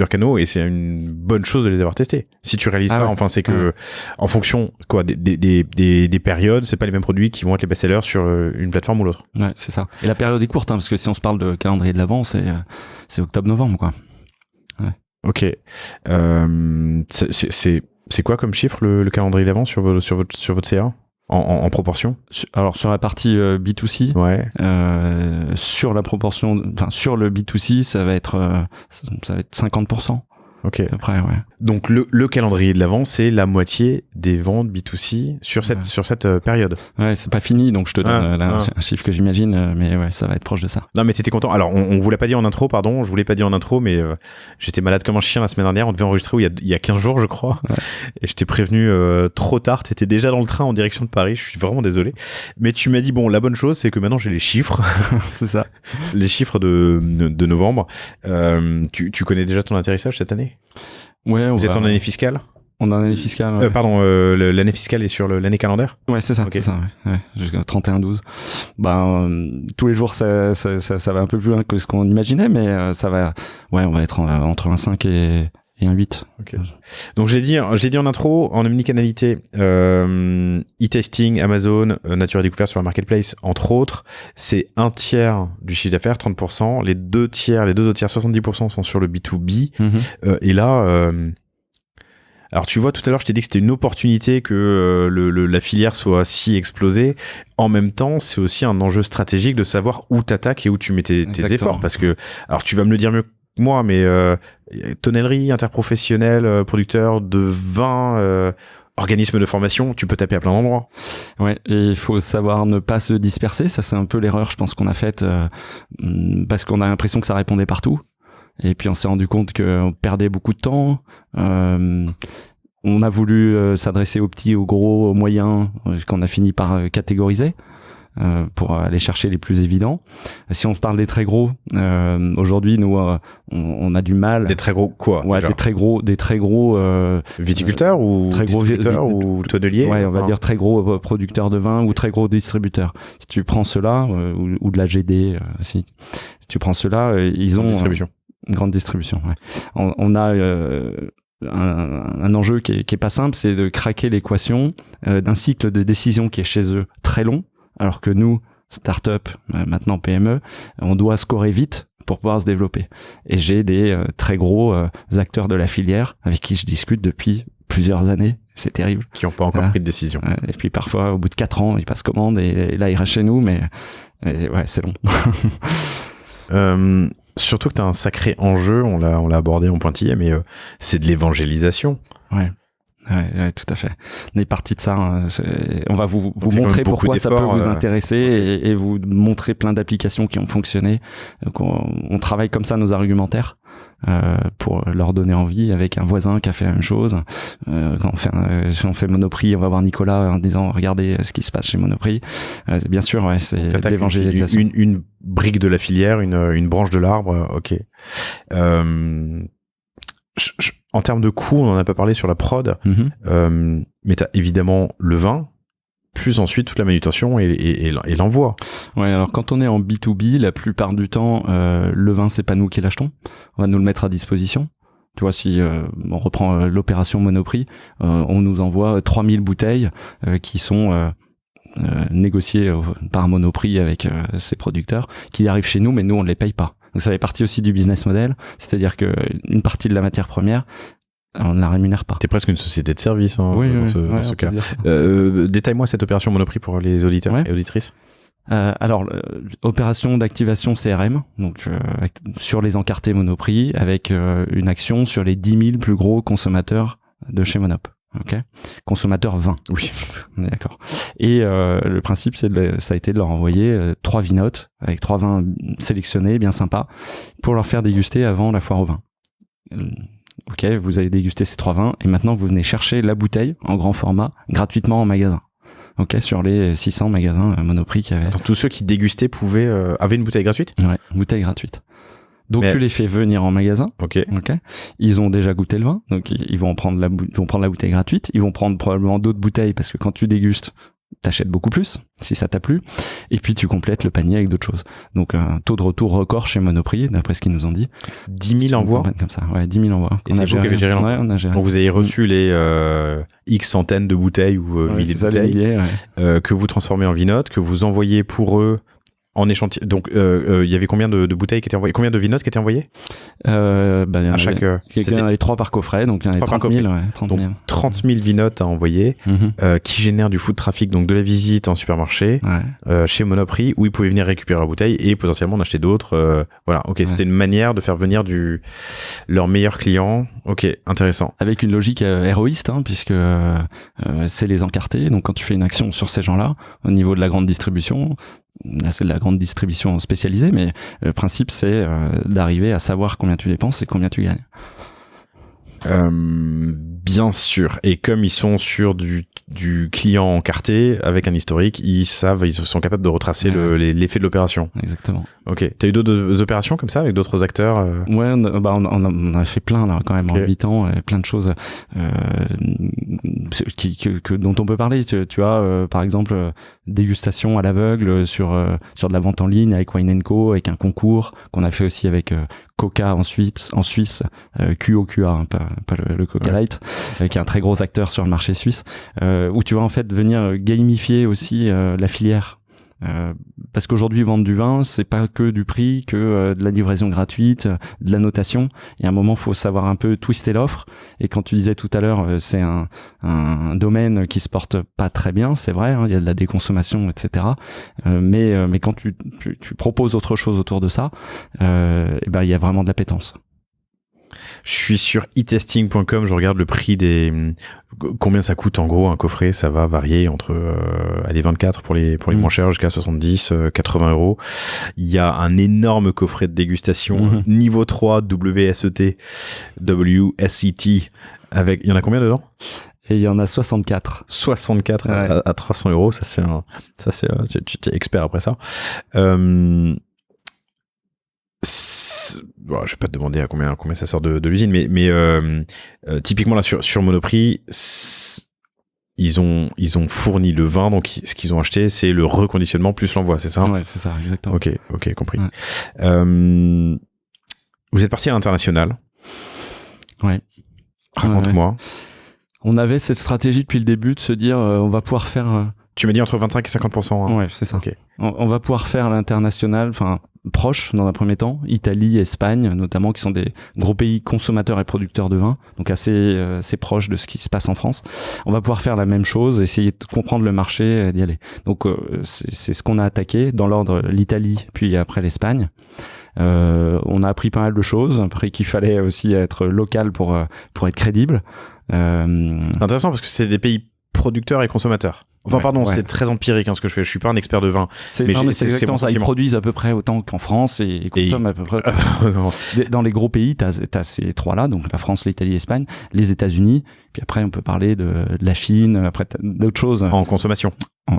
canaux et c'est une bonne chose de les avoir testés. Si tu réalises ça, enfin, c'est que en fonction des périodes, c'est pas les mêmes produits qui vont être les best-sellers sur une plateforme ou l'autre. Ouais, c'est ça. Et la période est courte, parce que si on se parle de calendrier de l'Avent, c'est octobre-novembre, quoi. Ouais. Ok. C'est quoi comme chiffre le calendrier d'avant sur votre CA en proportion? Alors sur la partie B2C, ouais. sur la proportion, enfin sur le B2C, ça va être 50%. Ok. À peu près, ouais. Donc le calendrier de l'Avent, c'est la moitié des ventes B2C sur cette période. Ouais, c'est pas fini, donc je te donne un chiffre que j'imagine, mais ouais, ça va être proche de ça. Non, mais t'étais content. Alors, on vous l'a pas dit en intro, pardon. Je vous l'ai pas dit en intro, mais j'étais malade comme un chien la semaine dernière. On devait enregistrer il y a 15 jours, je crois. Ouais. Et je t'ai prévenu trop tard. T'étais déjà dans le train en direction de Paris. Je suis vraiment désolé. Mais tu m'as dit, bon, la bonne chose, c'est que maintenant j'ai les chiffres. C'est ça. Les chiffres de novembre. Tu connais déjà ton atterrissage cette année? Ouais. Vous êtes en année fiscale? On a une année fiscale. Ouais. Pardon, l'année fiscale est sur l'année calendaire? Ouais, c'est ça. Okay. C'est ça, ouais. Jusqu'à 31-12. Tous les jours, ça va un peu plus loin que ce qu'on imaginait, mais ça va. Ouais, on va être entre un 5 et un 8. Okay. Donc j'ai dit en intro, en omnicanalité, e-tasting, Amazon, Nature et Découverte sur la marketplace, entre autres, c'est un tiers du chiffre d'affaires, 30%. Les deux autres tiers, 70% sont sur le B2B. Et là, alors tu vois, tout à l'heure, je t'ai dit que c'était une opportunité que la filière soit si explosée. En même temps, c'est aussi un enjeu stratégique de savoir où t'attaques et où tu mets tes efforts. Parce que, alors tu vas me le dire mieux que moi, mais tonnellerie, interprofessionnel, producteur de vin, organisme de formation, tu peux taper à plein d'endroits. Ouais, et il faut savoir ne pas se disperser. Ça, c'est un peu l'erreur, je pense, qu'on a faite parce qu'on a l'impression que ça répondait partout. Et puis on s'est rendu compte qu'on perdait beaucoup de temps. On a voulu s'adresser aux petits, aux gros, aux moyens, qu'on a fini par catégoriser pour aller chercher les plus évidents. Si on parle des très gros, aujourd'hui nous on a du mal. Des très gros quoi? Ouais, des très gros viticulteurs ou très gros distributeurs ou tonneliers. Ouais, on va dire très gros producteurs de vin ou très gros distributeurs. Si tu prends ceux-là ou de la GD, si tu prends ceux-là, ils ont une grande distribution. Ouais. On a un enjeu qui est pas simple, c'est de craquer l'équation d'un cycle de décision qui est chez eux très long, alors que nous, start-up, maintenant PME, on doit scorer vite pour pouvoir se développer. Et j'ai des très gros acteurs de la filière avec qui je discute depuis plusieurs années. C'est terrible. Qui n'ont pas encore pris de décision. Et puis parfois, au bout de 4 ans, ils passent commande et là, ils restent chez nous, mais ouais, c'est long. Surtout que tu as un sacré enjeu, on l'a abordé en pointillé, mais c'est de l'évangélisation. Ouais, tout à fait. On est parti de ça. On va vous montrer pourquoi ça peut vous intéresser et vous montrer plein d'applications qui ont fonctionné. Donc on travaille comme ça nos argumentaires pour leur donner envie avec un voisin qui a fait la même chose. Quand on fait Monoprix, on va voir Nicolas en disant regardez ce qui se passe chez Monoprix. Bien sûr, ouais, c'est de l'évangélisation. Une brique de la filière, une branche de l'arbre, ok. En termes de coûts, on en a pas parlé sur la prod, mais t'as évidemment le vin, plus ensuite toute la manutention et l'envoi. Ouais, alors quand on est en B2B, la plupart du temps, le vin, c'est pas nous qui l'achetons. On va nous le mettre à disposition. Tu vois, si on reprend l'opération Monoprix, on nous envoie 3000 bouteilles qui sont négociées par Monoprix avec ses producteurs, qui arrivent chez nous, mais nous, on ne les paye pas. Donc ça fait partie aussi du business model, c'est-à-dire que une partie de la matière première, on ne la rémunère pas. T'es presque une société de service dans ce cas. Détaille-moi cette opération Monoprix pour les auditeurs et auditrices. Alors, opération d'activation CRM, donc sur les encartés Monoprix, avec une action sur les 10 000 plus gros consommateurs de chez Monop. Ok, consommateurs 20. Oui, on est d'accord. Et le principe, ça a été de leur envoyer 3 vinotes avec 3 vins sélectionnés, bien sympas, pour leur faire déguster avant la foire au vin. Ok, vous avez dégusté ces 3 vins et maintenant vous venez chercher la bouteille en grand format gratuitement en magasin. Ok, sur les 600 magasins Monoprix qu'il y avait. Donc tous ceux qui dégustaient avaient une bouteille gratuite ? Ouais, bouteille gratuite. Donc tu les fais venir en magasin. Ok. Ils ont déjà goûté le vin, donc ils vont prendre la bouteille gratuite. Ils vont prendre probablement d'autres bouteilles parce que quand tu dégustes, t'achètes beaucoup plus si ça t'a plu. Et puis tu complètes le panier avec d'autres choses. Donc un taux de retour record chez Monoprix, d'après ce qu'ils nous ont dit. 10 000 envois comme ça. Ouais, 10 000 envois. Et c'est vous qui avez géré l'envoi. Ouais, on a géré. Donc vous avez reçu les X centaines de bouteilles ou milliers de bouteilles que vous transformez en vinotes, que vous envoyez pour eux en échantillon. Donc, il y avait combien de bouteilles qui étaient envoyées? Combien de vinotes qui étaient envoyées? À chaque. Il y en avait 3 par coffret, donc il y en avait 30 000. Ouais, 30 000. Donc, 30 000 vinotes à envoyer, qui génèrent du foot traffic, donc de la visite en supermarché, chez Monoprix, où ils pouvaient venir récupérer leur bouteille et potentiellement en acheter d'autres. Voilà, ok, c'était une manière de faire venir leurs meilleurs clients. Ok, intéressant. Avec une logique héroïste, puisque c'est les encartés. Donc, quand tu fais une action sur ces gens-là, au niveau de la grande distribution, là, c'est de la grande distribution spécialisée, mais le principe, c'est d'arriver à savoir combien tu dépenses et combien tu gagnes. Bien sûr. Et comme ils sont sur du client encarté, avec un historique, ils sont capables de retracer l'effet de l'opération. Exactement. Ok. T'as eu d'autres opérations comme ça, avec d'autres acteurs Ouais, on a fait plein, là, quand même, en 8 ans, plein de choses dont on peut parler. Tu vois, par exemple, dégustation à l'aveugle sur de la vente en ligne avec Wine & Co, avec un concours qu'on a fait aussi avec Coca en Suisse, QOQA, pas le Coca Light, qui est un très gros acteur sur le marché suisse, où tu vas en fait venir gamifier aussi la filière. Parce qu'aujourd'hui, vendre du vin, c'est pas que du prix, que de la livraison gratuite, de la notation. Il y a un moment, faut savoir un peu twister l'offre. Et quand tu disais tout à l'heure, c'est un domaine qui se porte pas très bien, c'est vrai, il y a de la déconsommation, etc. Mais quand tu proposes autre chose autour de ça, il y a vraiment de l'appétence. Je suis sur e-testing.com, je regarde le prix combien ça coûte en gros un coffret, ça va varier entre 24 pour les moins chers jusqu'à 70, 80 euros. Il y a un énorme coffret de dégustation niveau 3 WSET avec, il y en a combien dedans? Et il y en a 64. 64 à 300 euros, tu es expert après ça. Bon, je vais pas te demander à combien ça sort de l'usine, mais typiquement là sur Monoprix, ils ont fourni le vin, donc ce qu'ils ont acheté, c'est le reconditionnement plus l'envoi, c'est ça? Ouais, c'est ça, exactement. Ok, compris. Ouais. Vous êtes parti à l'international. Ouais. Raconte-moi. Ouais. On avait cette stratégie depuis le début de se dire, on va pouvoir faire. Tu m'as dit entre 25 et 50%. Ouais, c'est ça. Okay. On va pouvoir faire l'international, proche dans un premier temps, Italie, Espagne notamment, qui sont des gros pays consommateurs et producteurs de vin, donc assez proches de ce qui se passe en France. On va pouvoir faire la même chose, essayer de comprendre le marché et d'y aller. Donc c'est ce qu'on a attaqué dans l'ordre, l'Italie, puis après l'Espagne. On a appris pas mal de choses, appris qu'il fallait aussi être local pour être crédible. C'est intéressant parce que c'est des pays producteurs et consommateurs. Enfin, c'est très empirique ce que je fais. Je suis pas un expert de vin. C'est exactement ça. Ils produisent à peu près autant qu'en France et consomment à peu près. Dans les gros pays, t'as ces trois-là, donc la France, l'Italie, l'Espagne, les États-Unis. Puis après, on peut parler de la Chine. Après, d'autres choses. En consommation.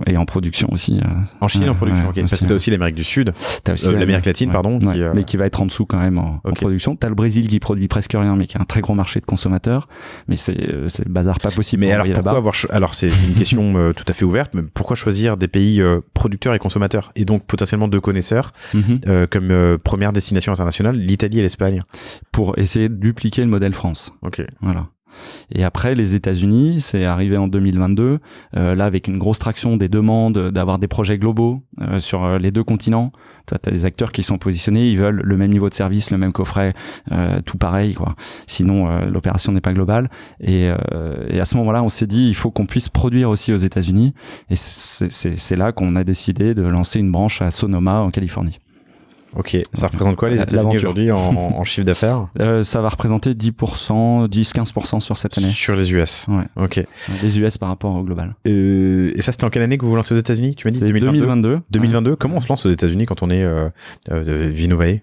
Et en production aussi. En Chine, en production, ok. Parce que t'as aussi l'Amérique du Sud. T'as aussi l'Amérique latine, pardon. Mais qui va être en dessous quand même en production. T'as le Brésil qui produit presque rien, mais qui a un très gros marché de consommateurs. Mais c'est le bazar pas possible. Mais alors, alors, c'est une question tout à fait ouverte, mais pourquoi choisir des pays producteurs et consommateurs, et donc potentiellement de connaisseurs, comme première destination internationale, l'Italie et l'Espagne? Pour essayer de dupliquer le modèle France. Ok. Voilà. Et après, les États-Unis, c'est arrivé en 2022, là avec une grosse traction des demandes, d'avoir des projets globaux sur les 2 continents. Toi, t'as des acteurs qui sont positionnés, ils veulent le même niveau de service, le même coffret, tout pareil, quoi. Sinon, l'opération n'est pas globale. Et à ce moment-là, on s'est dit, il faut qu'on puisse produire aussi aux États-Unis. Et c'est là qu'on a décidé de lancer une branche à Sonoma en Californie. Ok, ça représente quoi les États-Unis aujourd'hui en chiffre d'affaires? Ça va représenter 10%, 10-15% sur cette année. Sur les US. Ouais. Ok. Les US par rapport au global. Et ça, c'était en quelle année que vous vous lancez aux États-Unis? Tu m'as dit c'est 2022. 2022. Ouais. Comment on se lance aux États-Unis quand on est Vinovae?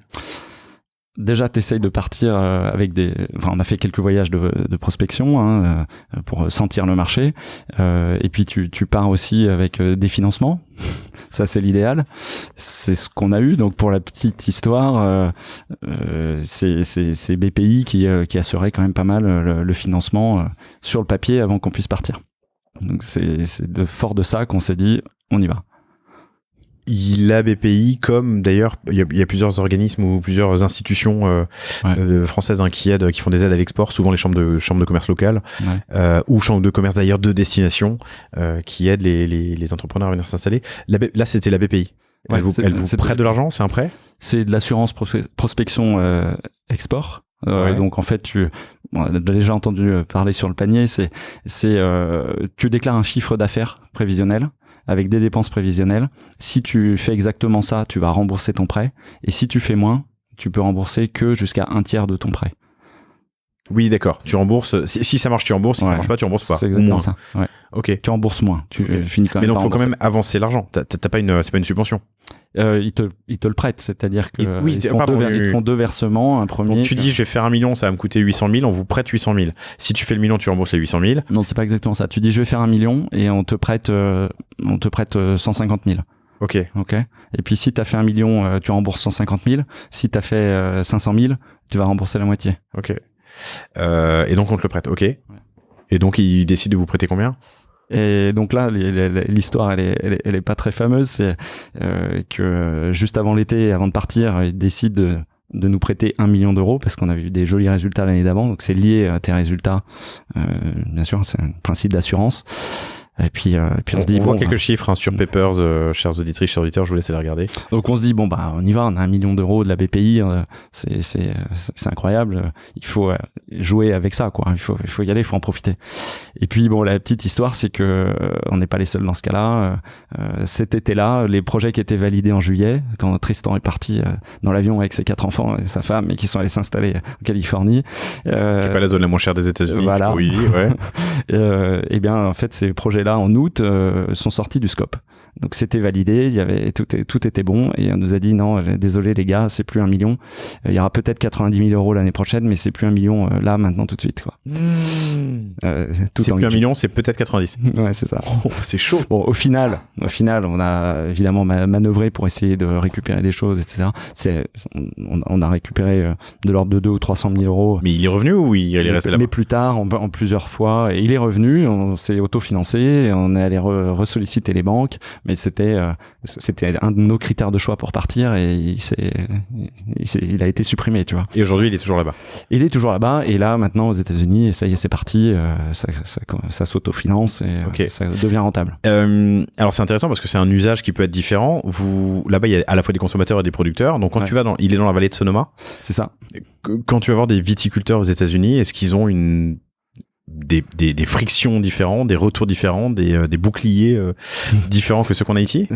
Déjà, t'essayes de partir avec on a fait quelques voyages de prospection pour sentir le marché. Et puis tu pars aussi avec des financements. Ça, c'est l'idéal. C'est ce qu'on a eu. Donc, pour la petite histoire, c'est BPI qui assurait quand même pas mal le financement sur le papier avant qu'on puisse partir. Donc, c'est fort de ça qu'on s'est dit, on y va. La BPI, comme d'ailleurs, il y a plusieurs organismes ou plusieurs institutions françaises qui font des aides à l'export, souvent les chambres de commerce locales, ou chambres de commerce d'ailleurs de destination, qui aident les entrepreneurs à venir s'installer. Là, c'était la BPI. Elle vous prête de l'argent? C'est un prêt? C'est de l'assurance prospection export. Donc en fait, on a déjà entendu parler sur le panier. Tu déclares un chiffre d'affaires prévisionnel avec des dépenses prévisionnelles. Si tu fais exactement ça, tu vas rembourser ton prêt. Et si tu fais moins, tu peux rembourser que jusqu'à 1/3 de ton prêt. Oui, d'accord. Tu rembourses. Si ça marche, tu rembourses. Si ça marche pas, tu rembourses pas. C'est exactement ça. Ouais. Ok. Tu rembourses moins. Tu finis quand même. Mais donc, faut quand même avancer l'argent. C'est pas une subvention. Ils te le prêtent, c'est-à-dire que ils te font 2 versements. Un premier. Donc tu dis, je vais faire 1 million, ça va me coûter 800 000. On vous prête 800 000. Si tu fais le million, tu rembourses les 800 000. Non, c'est pas exactement ça. Tu dis, je vais faire 1 million et on te prête 150 000. Ok. Et puis si t'as fait 1 million, tu rembourses 150 000. Si t'as fait 500 000, tu vas rembourser la moitié. Ok. Et donc on te le prête. Ok. Ouais. Et donc il décide de vous prêter combien? Et donc là, l'histoire, elle est pas très fameuse. C'est que juste avant l'été, avant de partir, ils décident de nous prêter 1 million d'euros parce qu'on avait eu des jolis résultats l'année d'avant. Donc c'est lié à tes résultats. Bien sûr, c'est un principe d'assurance. Et puis on se dit voit quelques chiffres sur Papers, chers auditrices, chers auditeurs, je vous laisse les regarder. Donc on se dit on y va, on a 1 million d'euros de la BPI, c'est incroyable, il faut jouer avec ça, quoi. Il faut y aller, il faut en profiter. Et puis la petite histoire, c'est que on n'est pas les seuls dans ce cas-là. Cet été-là, les projets qui étaient validés en juillet, quand Tristan est parti dans l'avion avec ses 4 enfants et sa femme et qui sont allés s'installer en Californie, qui est pas la zone la moins chère des États-Unis. Voilà. Oui, ouais. Et bien en fait ces projets-là en août sont sortis du scope. Donc c'était validé, il y avait tout était bon et on nous a dit non, désolé les gars, c'est plus 1 million. Il y aura peut-être 90 000 euros l'année prochaine, mais c'est plus 1 million là maintenant tout de suite, quoi. C'est plus 1 million, c'est peut-être 90. Ouais, c'est ça. Oh, c'est chaud. Bon, au final, on a évidemment manœuvré pour essayer de récupérer des choses, etc. On a récupéré de l'ordre de 200 ou 300 000 euros. Mais il est revenu ou il est resté là-bas? Mais plus tard, en plusieurs fois, et il est revenu. On s'est autofinancé, on est allé ressolliciter les banques. Mais c'était un de nos critères de choix pour partir et il a été supprimé, tu vois. Et aujourd'hui, il est toujours là-bas. Il est toujours là-bas et là, maintenant, aux États-Unis, et ça y est, c'est parti, ça s'autofinance et ça devient rentable. Alors, c'est intéressant parce que c'est un usage qui peut être différent. Là-bas, il y a à la fois des consommateurs et des producteurs. Donc, quand tu vas il est dans la vallée de Sonoma. C'est ça. Quand tu vas voir des viticulteurs aux États-Unis, est-ce qu'ils ont des frictions différentes, des retours différents, des boucliers différents que ceux qu'on a ici?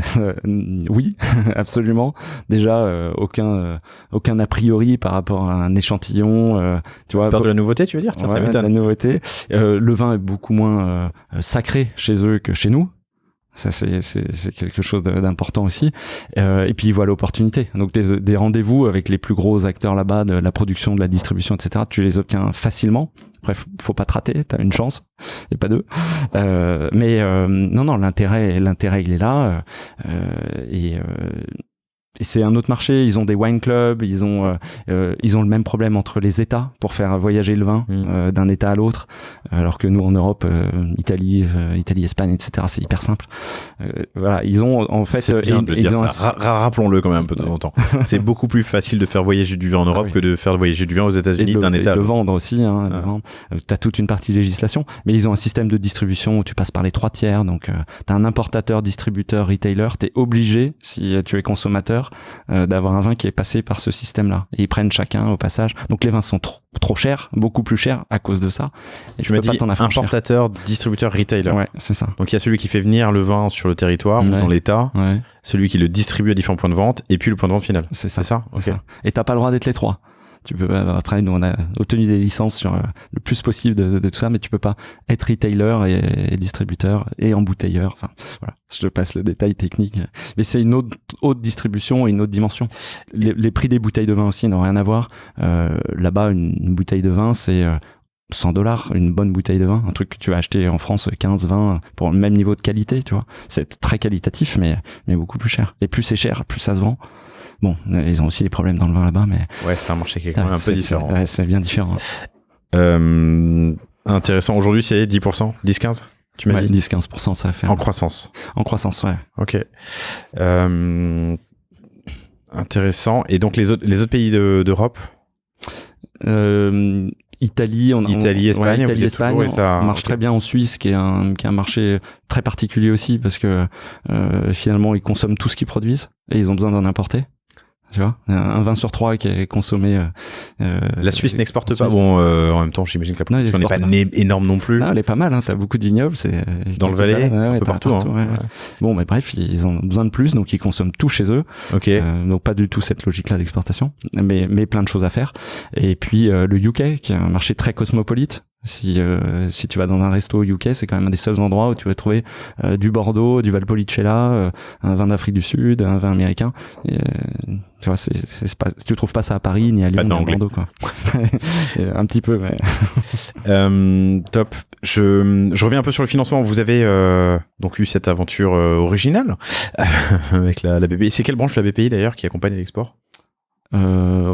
Oui, absolument. Déjà, aucun a priori par rapport à un échantillon. Tu vois, peur de la nouveauté, tu veux dire? Tiens, ça m'étonne. La nouveauté. Le vin est beaucoup moins sacré chez eux que chez nous. Ça, c'est quelque chose d'important aussi. Et puis, ils voient l'opportunité. Donc, des rendez-vous avec les plus gros acteurs là-bas, de la production, de la distribution, etc., tu les obtiens facilement. Bref, faut pas te rater, t'as une chance, et pas 2. Non, l'intérêt, il est là. c'est un autre marché. Ils ont des wine clubs, ils ont le même problème entre les États pour faire voyager le vin d'un État à l'autre, alors que nous en Europe, Italie, Espagne, etc. C'est hyper simple. Voilà, ils ont en fait. C'est bien de le dire ça. Rappelons-le quand même un peu de temps en temps. C'est beaucoup plus facile de faire voyager du vin en Europe que de faire voyager du vin aux États-Unis d'un État à l'autre. Le vendre aussi. T'as toute une partie législation, mais ils ont un système de distribution où tu passes par les 3 tiers. Donc, t'as un importateur, distributeur, retailer. T'es obligé, si tu es consommateur, d'avoir un vin qui est passé par ce système-là. Et ils prennent chacun au passage. Donc les vins sont trop chers, beaucoup plus chers à cause de ça. Et tu m'as dit importateur, distributeur, retailer. Ouais, c'est ça. Donc il y a celui qui fait venir le vin sur le territoire ou dans l'État, celui qui le distribue à différents points de vente, et puis le point de vente final. C'est ça. Okay. Et t'as pas le droit d'être les 3. Tu peux après nous on a obtenu des licences sur le plus possible de tout ça, mais tu peux pas être retailer et distributeur et embouteilleur. Enfin voilà, je te passe le détail technique, mais c'est une autre distribution et une autre dimension. Les prix des bouteilles de vin aussi n'ont rien à voir. Là-bas, une bouteille de vin c'est $100, une bonne bouteille de vin, un truc que tu vas acheter en France 15, 20 pour le même niveau de qualité, tu vois. C'est très qualitatif, mais beaucoup plus cher. Et plus c'est cher, plus ça se vend. Bon, ils ont aussi des problèmes dans le vin là-bas, mais... Ouais, c'est un marché qui est quand même un peu différent. C'est bien différent. Intéressant. Aujourd'hui, c'est 10%, 10-15 ? Tu m'as dit 10-15%, ça va faire. En croissance. En croissance, ouais. Ok. Intéressant. Et donc, les autres pays d'Europe ? Italie, Espagne, Espagne, ça marche très bien en Suisse, qui est un marché très particulier aussi parce que finalement ils consomment tout ce qu'ils produisent et ils ont besoin d'en importer. Tu vois, un 20 sur 3 qui est consommé. La Suisse n'exporte pas. Bon, en même temps, j'imagine que la production n'est pas énorme non plus. Non, elle est pas mal. Hein. T'as beaucoup de vignobles. C'est dans le Valais, un peu partout. Ouais. Bon, mais bref, ils ont besoin de plus, donc ils consomment tout chez eux. Ok. Donc pas du tout cette logique-là d'exportation, mais plein de choses à faire. Et puis le UK, qui est un marché très cosmopolite. Si tu vas dans un resto UK, c'est quand même un des seuls endroits où tu vas trouver du Bordeaux, du Valpolicella, un vin d'Afrique du Sud, un vin américain. Et, tu vois, c'est pas, tu trouves pas ça à Paris ni à Lyon ni à Bordeaux, quoi. Un petit peu, mais. Top. Je reviens un peu sur le financement. Vous avez donc eu cette aventure originale avec la BPI. C'est quelle branche de la BPI d'ailleurs qui accompagne l'export?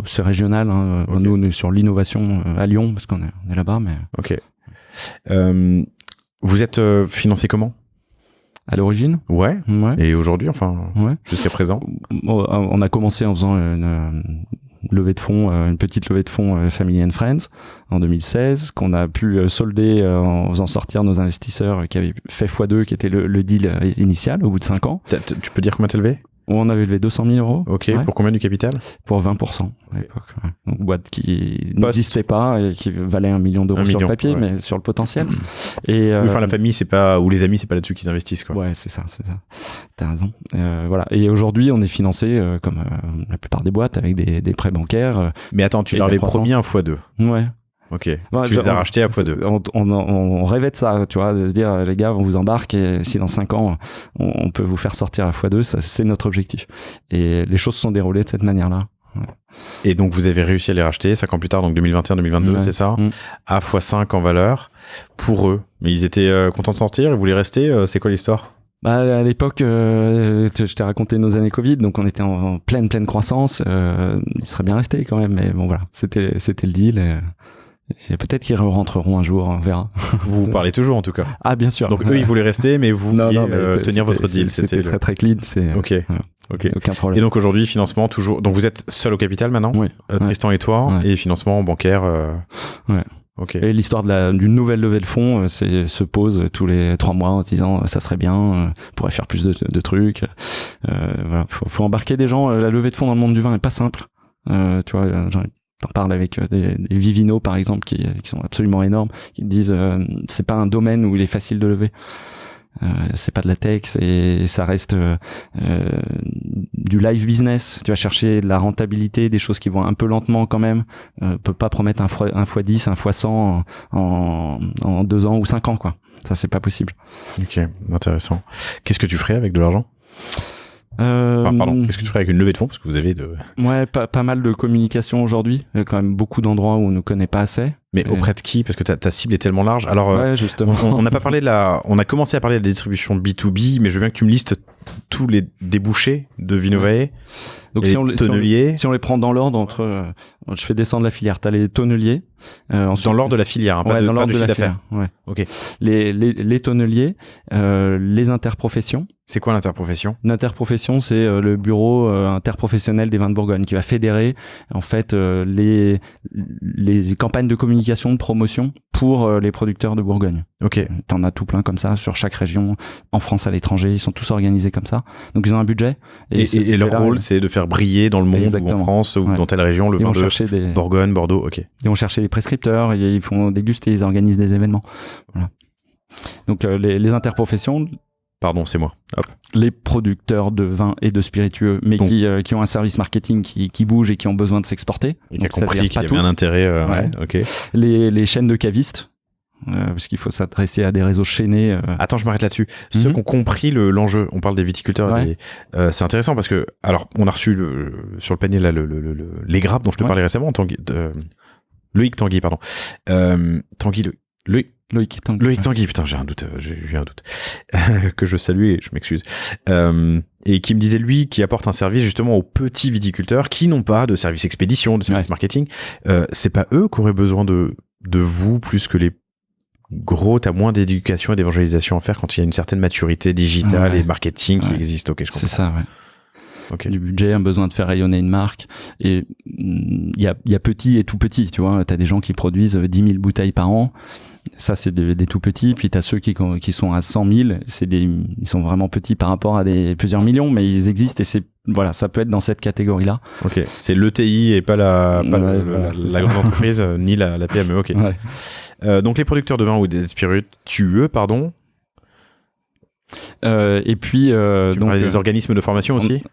C'est régional, hein. Okay. Nous on est sur l'innovation à Lyon parce qu'on est là-bas, mais. Ok. Vous êtes financé comment? À l'origine? Ouais. Et aujourd'hui, jusqu'à présent? On a commencé en faisant une levée de fonds, une petite levée de fonds Family and Friends en 2016, qu'on a pu solder en faisant sortir nos investisseurs qui avaient fait x2, qui était le deal initial au bout de 5 ans. Tu peux dire combien t'as levé? On avait levé 200 000 euros. Ok, ouais. Pour combien du capital? Pour 20% à l'époque. Ouais. Donc boîte qui n'existait pas et qui valait 1 million d'euros sur le papier, mais sur le potentiel. Et la famille, c'est pas, ou les amis, c'est pas là-dessus qu'ils investissent, quoi. Ouais, c'est ça. T'as raison. Voilà. Et aujourd'hui, on est financé comme la plupart des boîtes avec des prêts bancaires. Mais attends, tu leur avais promis un x2. Ouais. Ok. Tu les as rachetés à x2. On rêvait de ça, tu vois, de se dire, les gars, on vous embarque et si dans 5 ans, on peut vous faire sortir à x2, ça, c'est notre objectif. Et les choses se sont déroulées de cette manière-là. Ouais. Et donc, vous avez réussi à les racheter 5 ans plus tard, donc 2021-2022, c'est ça? À x5 en valeur pour eux. Mais ils étaient contents de sortir, ils voulaient rester. C'est quoi l'histoire? À l'époque, je t'ai raconté nos années Covid, donc on était en pleine croissance. Ils seraient bien restés quand même, mais bon voilà, c'était le deal. Et peut-être qu'ils rentreront un jour, on verra. Vous parlez toujours en tout cas. Ah bien sûr. Donc eux ils voulaient rester, mais vous vouliez tenir votre deal. C'était très clean. Ok. Aucun problème. Et donc aujourd'hui financement toujours. Donc vous êtes seul au capital maintenant. Oui. Tristan et toi. Et financement bancaire. Ouais. Ok. Et l'histoire d'une nouvelle levée de fonds se pose tous les 3 mois en se disant ça serait bien, on pourrait faire plus de trucs. Voilà. Faut embarquer des gens. La levée de fonds dans le monde du vin n'est pas simple. Tu vois. T'en parles avec des Vivino par exemple qui sont absolument énormes, qui te disent c'est pas un domaine où il est facile de lever. C'est pas de la tech, ça reste du live business. Tu vas chercher de la rentabilité, des choses qui vont un peu lentement quand même. Peut pas promettre un x10, un x100 en 2 ans ou 5 ans quoi. Ça c'est pas possible. Ok, intéressant. Qu'est-ce que tu ferais avec de l'argent? Qu'est-ce que tu ferais avec une levée de fonds parce que vous avez pas mal de communication aujourd'hui. Il y a quand même beaucoup d'endroits où on ne connaît pas assez. Mais auprès de qui? Parce que ta cible est tellement large. Alors, ouais, justement. on n'a pas parlé on a commencé à parler de la distribution B2B, mais je veux bien que tu me listes tous les débouchés de Vinovae. Donc si on les prend dans l'ordre, je fais descendre la filière. T'as les tonneliers. Dans l'ordre de la filière, hein, pas de chiffre d'affaires. Ouais. Ok. Les tonneliers, les interprofessions. C'est quoi l'interprofession? L'interprofession, c'est le bureau interprofessionnel des vins de Bourgogne qui va fédérer en fait les campagnes de communication, de promotion pour les producteurs de Bourgogne. Ok. T'en as tout plein comme ça sur chaque région, en France, à l'étranger, ils sont tous organisés comme ça. Donc ils ont un budget. Et leur rôle, c'est de faire briller dans le monde, ou en France, ou dans telle région, le vin de Bourgogne, Bordeaux. Ok. Ils vont chercher les prescripteurs, ils font déguster, ils organisent des événements. Voilà. Donc les interprofessions. Pardon, c'est moi. Hop. Les producteurs de vins et de spiritueux, mais donc, qui ont un service marketing qui bouge et qui ont besoin de s'exporter. Et qui a compris qu'il y avait un intérêt. Ouais, ok. Les chaînes de cavistes. Parce qu'il faut s'adresser à des réseaux chaînés. Attends, je m'arrête là-dessus. Ceux qui ont compris l'enjeu, on parle des viticulteurs. C'est intéressant parce que, alors, on a reçu sur le panier là, les grappes dont je te parlais récemment, Loïc Tanguy, pardon. Loïc Tanguy, putain, j'ai eu un doute. Que je salue et je m'excuse. Et qui me disait, lui, qui apporte un service justement aux petits viticulteurs qui n'ont pas de service expédition, de service marketing. C'est pas eux qui auraient besoin de vous plus que les gros. T'as moins d'éducation et d'évangélisation à faire quand il y a une certaine maturité digitale et marketing qui existe. Ok, je comprends. C'est ça, ouais. Okay. Du budget, un besoin de faire rayonner une marque. Et il y a petit et tout petit, tu vois. T'as des gens qui produisent 10 000 bouteilles par an. Ça, c'est des tout petits. Puis t'as ceux qui sont à 100 000. Ils sont vraiment petits par rapport à plusieurs millions, mais ils existent et voilà, ça peut être dans cette catégorie-là. Ok. C'est l'ETI et pas la grande entreprise, ni la PME. Ok. Ouais. Donc les producteurs de vin ou des spiritueux, pardon. Et puis tu parlais des organismes de formation aussi.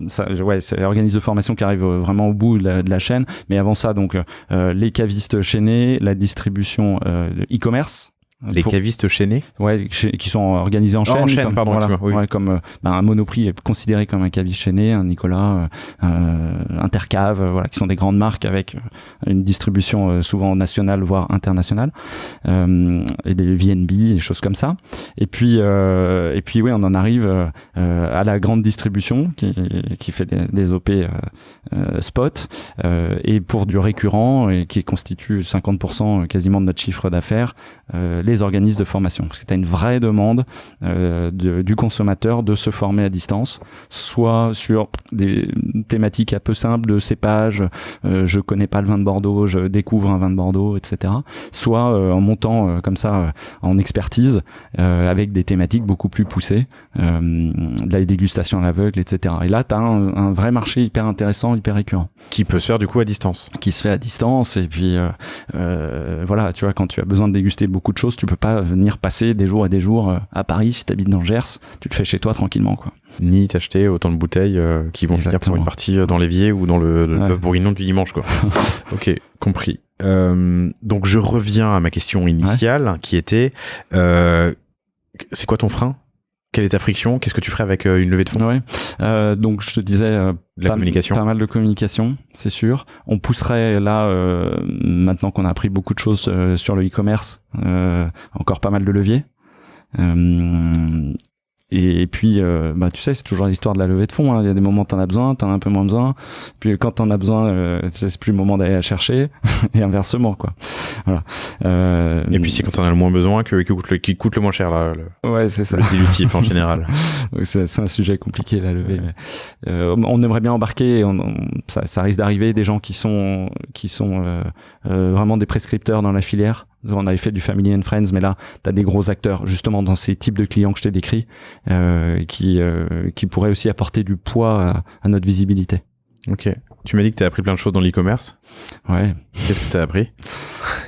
C'est organismes de formation qui arrivent vraiment au bout de la chaîne. Mais avant ça, donc les cavistes chaînés, la distribution e-commerce. Les cavistes chaînés, qui sont organisés en chaîne. En chaîne, pardon. Comme un Monoprix est considéré comme un caviste chaîné, un Nicolas, Intercave, qui sont des grandes marques avec une distribution souvent nationale voire internationale, et des VNB, des choses comme ça. Et puis on en arrive à la grande distribution qui fait des OP spot et pour du récurrent et qui constitue 50% quasiment de notre chiffre d'affaires. Les organismes de formation, parce que tu as une vraie demande du consommateur de se former à distance, soit sur des thématiques un peu simples de cépage, je connais pas le vin de Bordeaux, je découvre un vin de Bordeaux, etc. Soit en montant comme ça en expertise avec des thématiques beaucoup plus poussées, de la dégustation à l'aveugle, etc. Et là, tu as un vrai marché hyper intéressant, hyper récurrent. Qui peut se faire du coup à distance. Qui se fait à distance, et puis voilà, tu vois, quand tu as besoin de déguster beaucoup de choses, tu peux pas venir passer des jours et des jours à Paris si t'habites dans le Gers, tu le fais chez toi tranquillement, quoi. Ni t'acheter autant de bouteilles qui vont finir pour une partie dans l'évier ou dans le bœuf bourguignon du dimanche, quoi. Ok, compris. Donc je reviens à ma question initiale qui était c'est quoi ton frein? Quelle est ta friction? Qu'est-ce que tu ferais avec une levée de fonds? Donc je te disais communication. Pas mal de communication, c'est sûr. On pousserait là maintenant qu'on a appris beaucoup de choses sur le e-commerce, encore pas mal de leviers. Et puis, tu sais, c'est toujours l'histoire de la levée de fonds. Hein. Il y a des moments où t'en as besoin, t'en as un peu moins besoin. Puis quand t'en as besoin, c'est plus le moment d'aller la chercher. Et inversement, quoi. Voilà. Et puis c'est quand t'en as le moins besoin qui coûte le moins cher, là. C'est ça. Le dilutif en général. C'est un sujet compliqué, la levée. Mais, on aimerait bien embarquer. Ça risque d'arriver des gens qui sont vraiment des prescripteurs dans la filière. On avait fait du Family and Friends, mais là, t'as des gros acteurs, justement, dans ces types de clients que je t'ai décrits, qui pourraient aussi apporter du poids à notre visibilité. Ok. Tu m'as dit que t'as appris plein de choses dans l'e-commerce. Ouais. Qu'est-ce que t'as appris?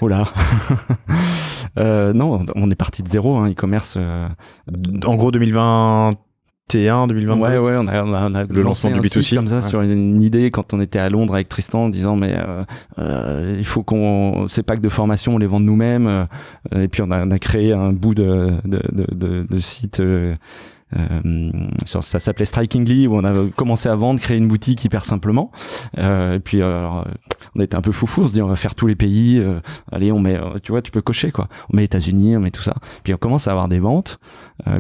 Oula. Non, on est parti de zéro, hein, e-commerce. En gros, 2021, 2022. Ouais, on a le lancement du B2C comme ça sur une idée quand on était à Londres avec Tristan en disant mais il faut ces packs de formation on les vende nous-mêmes, et puis on a créé un bout de site ça s'appelait Strikingly, où on a commencé à vendre, créer une boutique hyper simplement. Et puis alors, on était un peu foufou, on se dit on va faire tous les pays. Allez, on met, tu vois, tu peux cocher quoi. On met États-Unis, on met tout ça. Puis on commence à avoir des ventes.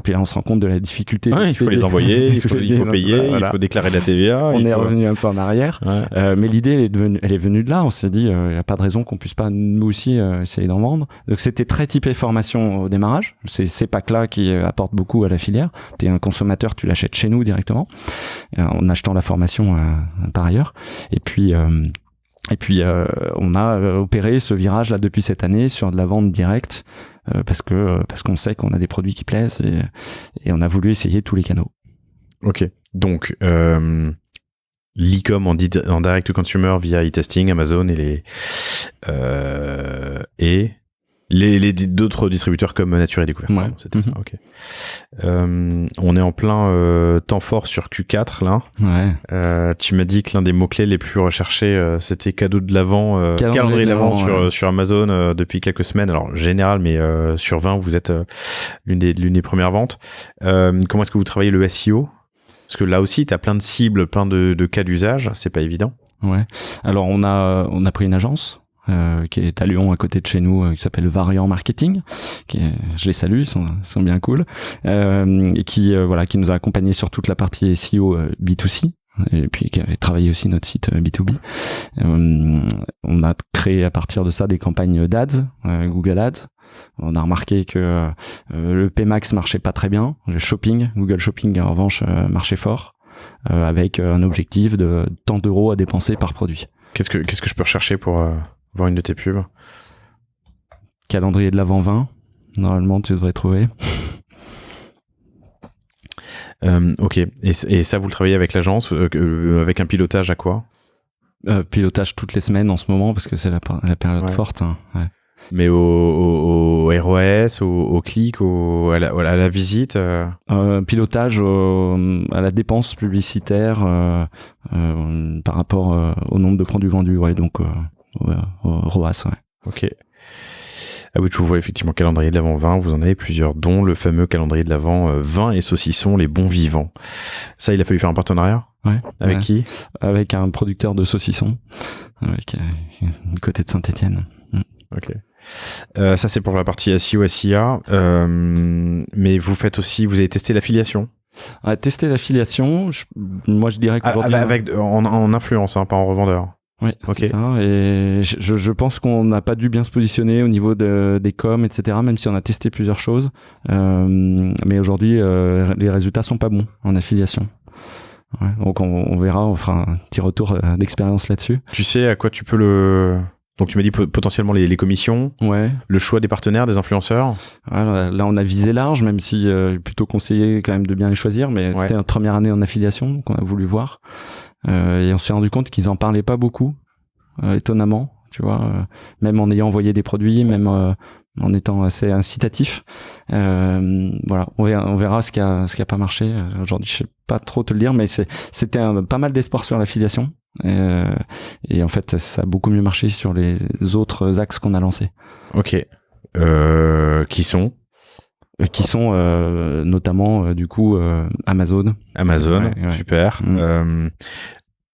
Puis là, on se rend compte de la difficulté. Il faut les envoyer, il faut payer, voilà. Il faut déclarer de la TVA. On est revenu un peu en arrière. Ouais. Mais l'idée, elle est venue de là. On s'est dit, il n'y a pas de raison qu'on puisse pas nous aussi essayer d'en vendre. Donc c'était très typé formation au démarrage. C'est ces packs-là qui apportent beaucoup à la filière. T'es un consommateur, tu l'achètes chez nous directement, en achetant la formation par ailleurs. Et puis on a opéré ce virage là depuis cette année sur de la vente directe parce qu'on sait qu'on a des produits qui plaisent et on a voulu essayer tous les canaux. Ok, donc l'e-com en direct to consumer via e-testing, Amazon et les d'autres distributeurs comme Nature et Découverte. Ouais. C'était ça, ok. On est en plein temps fort sur Q4 là. Ouais. Tu m'as dit que l'un des mots-clés les plus recherchés c'était cadeau de l'Avent, calendrier de l'Avent sur Amazon depuis quelques semaines. Alors général, mais sur 20, vous êtes l'une des premières ventes. Comment est-ce que vous travaillez le SEO? Parce que là aussi, tu as plein de cibles, plein de cas d'usage, c'est pas évident. Ouais. Alors on a pris une agence qui est à Lyon à côté de chez nous, qui s'appelle Variant Marketing, je les salue, ils sont bien cool, et qui nous a accompagnés sur toute la partie SEO B2C, et puis qui avait travaillé aussi notre site B2B. On a créé à partir de ça des campagnes d'ADS, Google Ads. On a remarqué que le PMax marchait pas très bien, le shopping, Google Shopping en revanche marchait fort, avec un objectif de tant d'euros à dépenser par produit. Qu'est-ce que je peux rechercher pour voir une de tes pubs? Calendrier de l'Avent 20, normalement tu devrais trouver. Ok, et ça vous le travaillez avec l'agence, avec un pilotage à quoi? Pilotage toutes les semaines en ce moment parce que c'est la période forte. Hein. Ouais. Mais au ROAS, au clic, à la visite pilotage à la dépense publicitaire par rapport au nombre de produits vendus, ouais, donc au ROAS, ouais. Ok. Ah oui, je vous vois effectivement calendrier de l'Avent 20, vous en avez plusieurs, dont le fameux calendrier de l'Avent 20 et saucisson, les bons vivants. Ça, il a fallu faire un partenariat? Ouais. Avec qui? Avec un producteur de saucissons, du côté de Saint-Étienne. Ok. Ça, c'est pour la partie SEO, SIA. Mais vous avez testé l'affiliation? Tester l'affiliation, moi je dirais qu'aujourd'hui... en influence, hein, pas en revendeur. Oui, okay. C'est ça. Et je pense qu'on n'a pas dû bien se positionner au niveau des coms, etc., même si on a testé plusieurs choses. Mais aujourd'hui, les résultats sont pas bons en affiliation. Ouais, donc on verra, on fera un petit retour d'expérience là-dessus. Tu sais à quoi tu peux Donc tu m'as dit potentiellement les commissions, ouais. Le choix des partenaires, des influenceurs. Voilà, là on a visé large, même si plutôt conseillé quand même de bien les choisir, mais c'était notre première année en affiliation qu'on a voulu voir. Et on s'est rendu compte qu'ils en parlaient pas beaucoup, étonnamment, tu vois, même en ayant envoyé des produits, même en étant assez incitatif. Voilà, on verra ce qui a pas marché. Aujourd'hui, je sais pas trop te le dire, mais c'était pas mal d'espoir sur l'affiliation. Et en fait, ça a beaucoup mieux marché sur les autres axes qu'on a lancés. Ok. Qui sont notamment du coup Amazon. Ouais, super.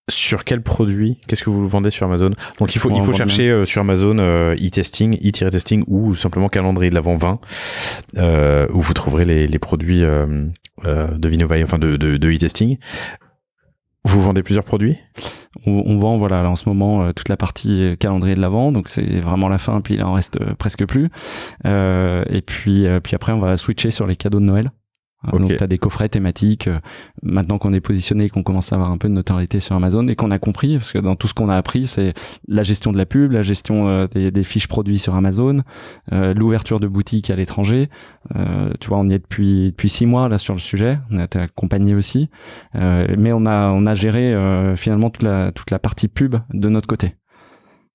Sur quel produit? Qu'est-ce que vous vendez sur Amazon? Donc il faut chercher sur Amazon e-testing, e-testing ou simplement calendrier de l'Avent 20 où vous trouverez les produits de Vinovai, enfin de e-testing. Vous vendez plusieurs produits? On vend, voilà, là, en ce moment, toute la partie calendrier de l'Avent, donc c'est vraiment la fin, puis il en reste presque plus. Et puis après, on va switcher sur les cadeaux de Noël. Okay. Donc, tu as des coffrets thématiques. Maintenant qu'on est positionné et qu'on commence à avoir un peu de notoriété sur Amazon et qu'on a compris, parce que dans tout ce qu'on a appris, c'est la gestion de la pub, la gestion des fiches produits sur Amazon, l'ouverture de boutiques à l'étranger. Tu vois, on y est depuis 6 mois là sur le sujet. On a été accompagné aussi, mais on a géré finalement toute la partie pub de notre côté.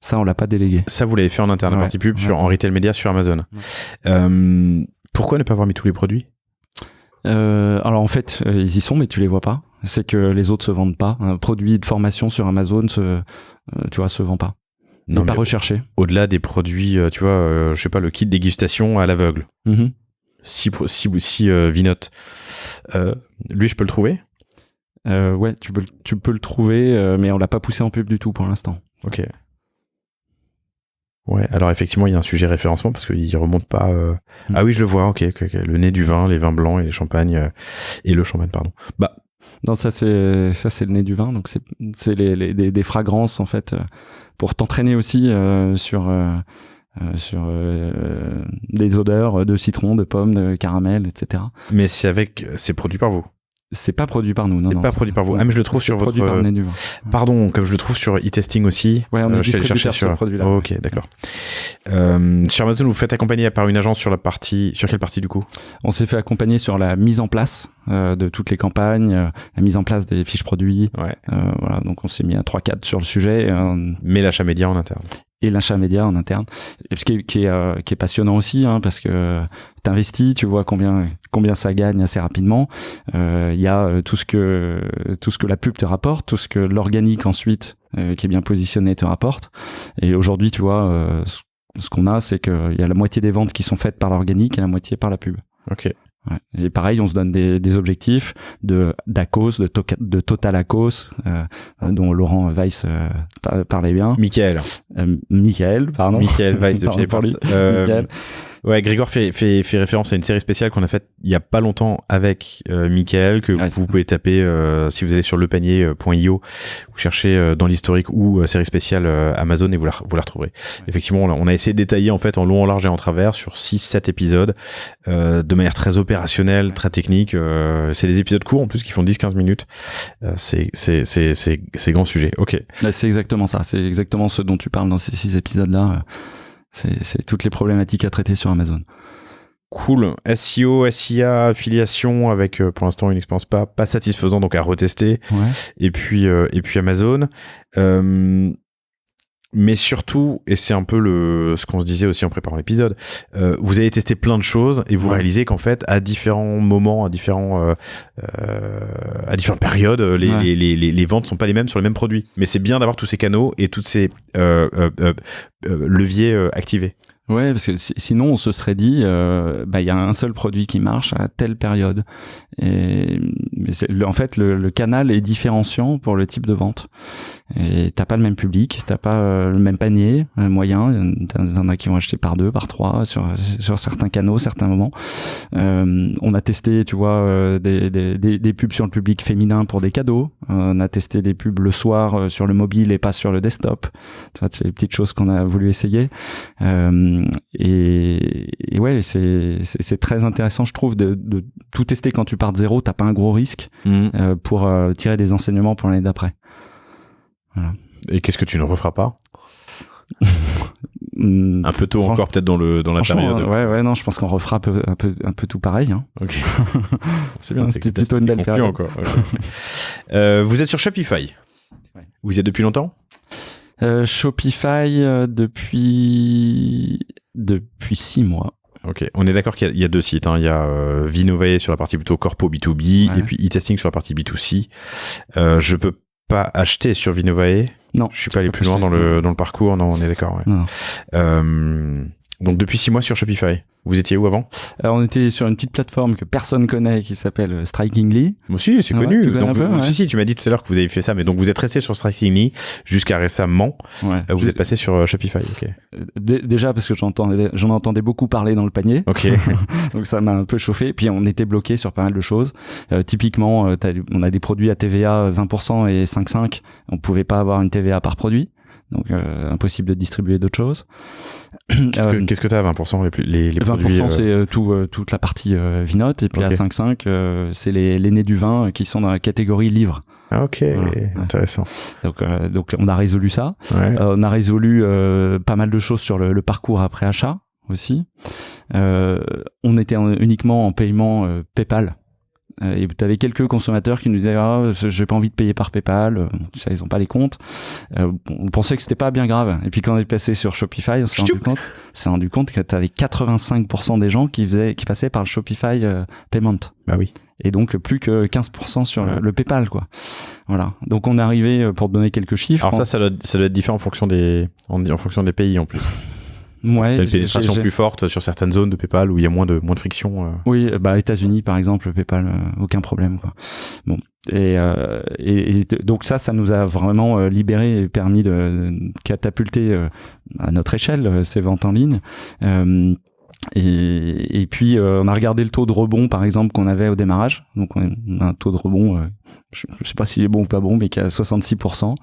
Ça, on l'a pas délégué. Ça, vous l'avez fait en interne, la partie pub en retail média sur Amazon. Ouais. Pourquoi ne pas avoir mis tous les produits? Alors en fait, ils y sont, mais tu les vois pas. C'est que les autres se vendent pas. Un produit de formation sur Amazon se vend pas. Non, pas recherché. Au-delà des produits, tu vois, je sais pas, le kit dégustation à l'aveugle. Mm-hmm. si Vinote, lui, je peux le trouver? Ouais, tu peux le trouver, mais on l'a pas poussé en pub du tout pour l'instant. Ok. Ouais, alors effectivement, il y a un sujet référencement parce qu'il remonte pas. Ah oui, je le vois. Ok. Le nez du vin, les vins blancs et les champagnes et le champagne, pardon. Bah. Non, ça c'est le nez du vin. Donc c'est des fragrances en fait pour t'entraîner aussi sur des odeurs de citron, de pomme, de caramel, etc. Mais c'est produit par vous. C'est pas produit par nous, non. C'est pas produit par vous. Ah, mais je le trouve sur votre. Produit par le nez du vin. Pardon, comme je le trouve sur e-testing aussi. Ouais, on est je vais aller chercher distributeur sur ce produit-là. Oh, ok, d'accord. Sur Amazon, vous faites accompagner par une agence sur quelle partie du coup? On s'est fait accompagner sur la mise en place de toutes les campagnes, la mise en place des fiches produits. Ouais. Voilà, donc on s'est mis à 3-4 sur le sujet. Mais l'achat média en interne. Et l'achat média en interne, ce qui est passionnant aussi, hein, parce que t'investis, tu vois combien ça gagne assez rapidement. Il y a tout ce que la pub te rapporte, tout ce que l'organique ensuite qui est bien positionné te rapporte. Et aujourd'hui, tu vois, ce qu'on a, c'est qu'il y a la moitié des ventes qui sont faites par l'organique et la moitié par la pub. Ok. Ouais. Et pareil, on se donne des objectifs d'Acos, de Total Acos, dont Laurent Weiss parlait bien. Michael, pardon. Michael Weiss de chez pour lui. Ouais, Grégoire fait référence à une série spéciale qu'on a faite il y a pas longtemps avec Michael, que vous pouvez taper si vous allez sur lepanier.io, vous cherchez dans l'historique ou série spéciale Amazon et vous la retrouverez. Ouais. Effectivement, on a essayé de détailler en fait en long, en large et en travers sur 6-7 épisodes de manière très opérationnelle, très technique. C'est des épisodes courts en plus qui font 10-15 minutes. C'est grand sujet. Ok. C'est exactement ça. C'est exactement ce dont tu parles dans ces 6 épisodes-là. C'est toutes les problématiques à traiter sur Amazon. Cool. SEO, SIA, affiliation avec pour l'instant une expérience pas satisfaisante, donc à retester. Ouais. Et puis Amazon. Mais surtout, et c'est un peu ce qu'on se disait aussi en préparant l'épisode, vous avez testé plein de choses et vous réalisez qu'en fait, à différents moments, à différentes périodes, les ventes sont pas les mêmes sur les mêmes produits. Mais c'est bien d'avoir tous ces canaux et tous ces leviers activés. Ouais, parce que sinon on se serait dit, y a un seul produit qui marche à telle période. Mais en fait, le canal est différenciant pour le type de vente. Et t'as pas le même public, t'as pas le même panier moyen. T'en as qui vont acheter par 2, par 3 sur certains canaux, certains moments. On a testé, tu vois, des pubs sur le public féminin pour des cadeaux. On a testé des pubs le soir sur le mobile et pas sur le desktop. Tu vois, c'est des petites choses qu'on a voulu essayer. Et ouais, c'est très intéressant, je trouve, de tout tester quand tu pars de zéro. T'as pas un gros risque pour tirer des enseignements pour l'année d'après. Voilà. Et qu'est-ce que tu ne referas pas? Un peu tôt encore peut-être dans la période. Ouais, non, je pense qu'on refera un peu tout pareil. Hein. Ok. C'est bien. C'était plutôt une belle période. Encore. Okay. Vous êtes sur Shopify. Ouais. Vous y êtes depuis longtemps? Shopify depuis 6 mois. Ok, on est d'accord qu'il y a 2 sites. Hein. Il y a Vinovae sur la partie plutôt corpo B2B et puis e-testing sur la partie B2C. Je peux pas acheter sur Vinovae. Non. Je suis pas allé plus loin dans le parcours. Non, on est d'accord. Ouais. Non. Donc depuis 6 mois sur Shopify. Vous étiez où avant? Alors, on était sur une petite plateforme que personne connaît qui s'appelle Strikingly. Moi aussi, c'est connu. Tu donc, peu, si, tu m'as dit tout à l'heure que vous avez fait ça, mais donc vous êtes resté sur Strikingly jusqu'à récemment. Ouais. Vous êtes passé sur Shopify. Ok. Déjà parce que j'en entendais beaucoup parler dans le panier. Ok. Donc ça m'a un peu chauffé. Puis on était bloqué sur pas mal de choses. Typiquement, on a des produits à TVA 20% et 5,5. On pouvait pas avoir une TVA par produit. Donc impossible de distribuer d'autres choses. Qu'est-ce que t'as à 20% les 20% produits 20% c'est toute la partie Vinote et puis à 5,5 c'est les nez du vin qui sont dans la catégorie livre. Ah, ok, voilà. Intéressant. Donc on a résolu ça. Ouais. On a résolu pas mal de choses sur le parcours après achat aussi. On était uniquement en paiement PayPal. Et tu avais quelques consommateurs qui nous disaient j'ai pas envie de payer par PayPal, ça ils ont pas les comptes. On pensait que c'était pas bien grave. Et puis quand on est passé sur Shopify, on s'est rendu compte que tu avais 85% des gens qui passaient par le Shopify Payment. Bah oui. Et donc plus que 15% sur le PayPal, quoi. Voilà. Donc on est arrivé, pour te donner quelques chiffres. Alors ça doit être différent en fonction des pays en plus. Ouais, une pénétration plus forte sur certaines zones de PayPal où il y a moins de friction. Oui, États-Unis par exemple, PayPal, aucun problème, quoi. Bon. Et donc ça nous a vraiment libéré et permis de catapulter à notre échelle ces ventes en ligne. Et puis on a regardé le taux de rebond par exemple qu'on avait au démarrage. Donc on a un taux de rebond, je sais pas s'il est bon ou pas bon, mais qui est à 66%.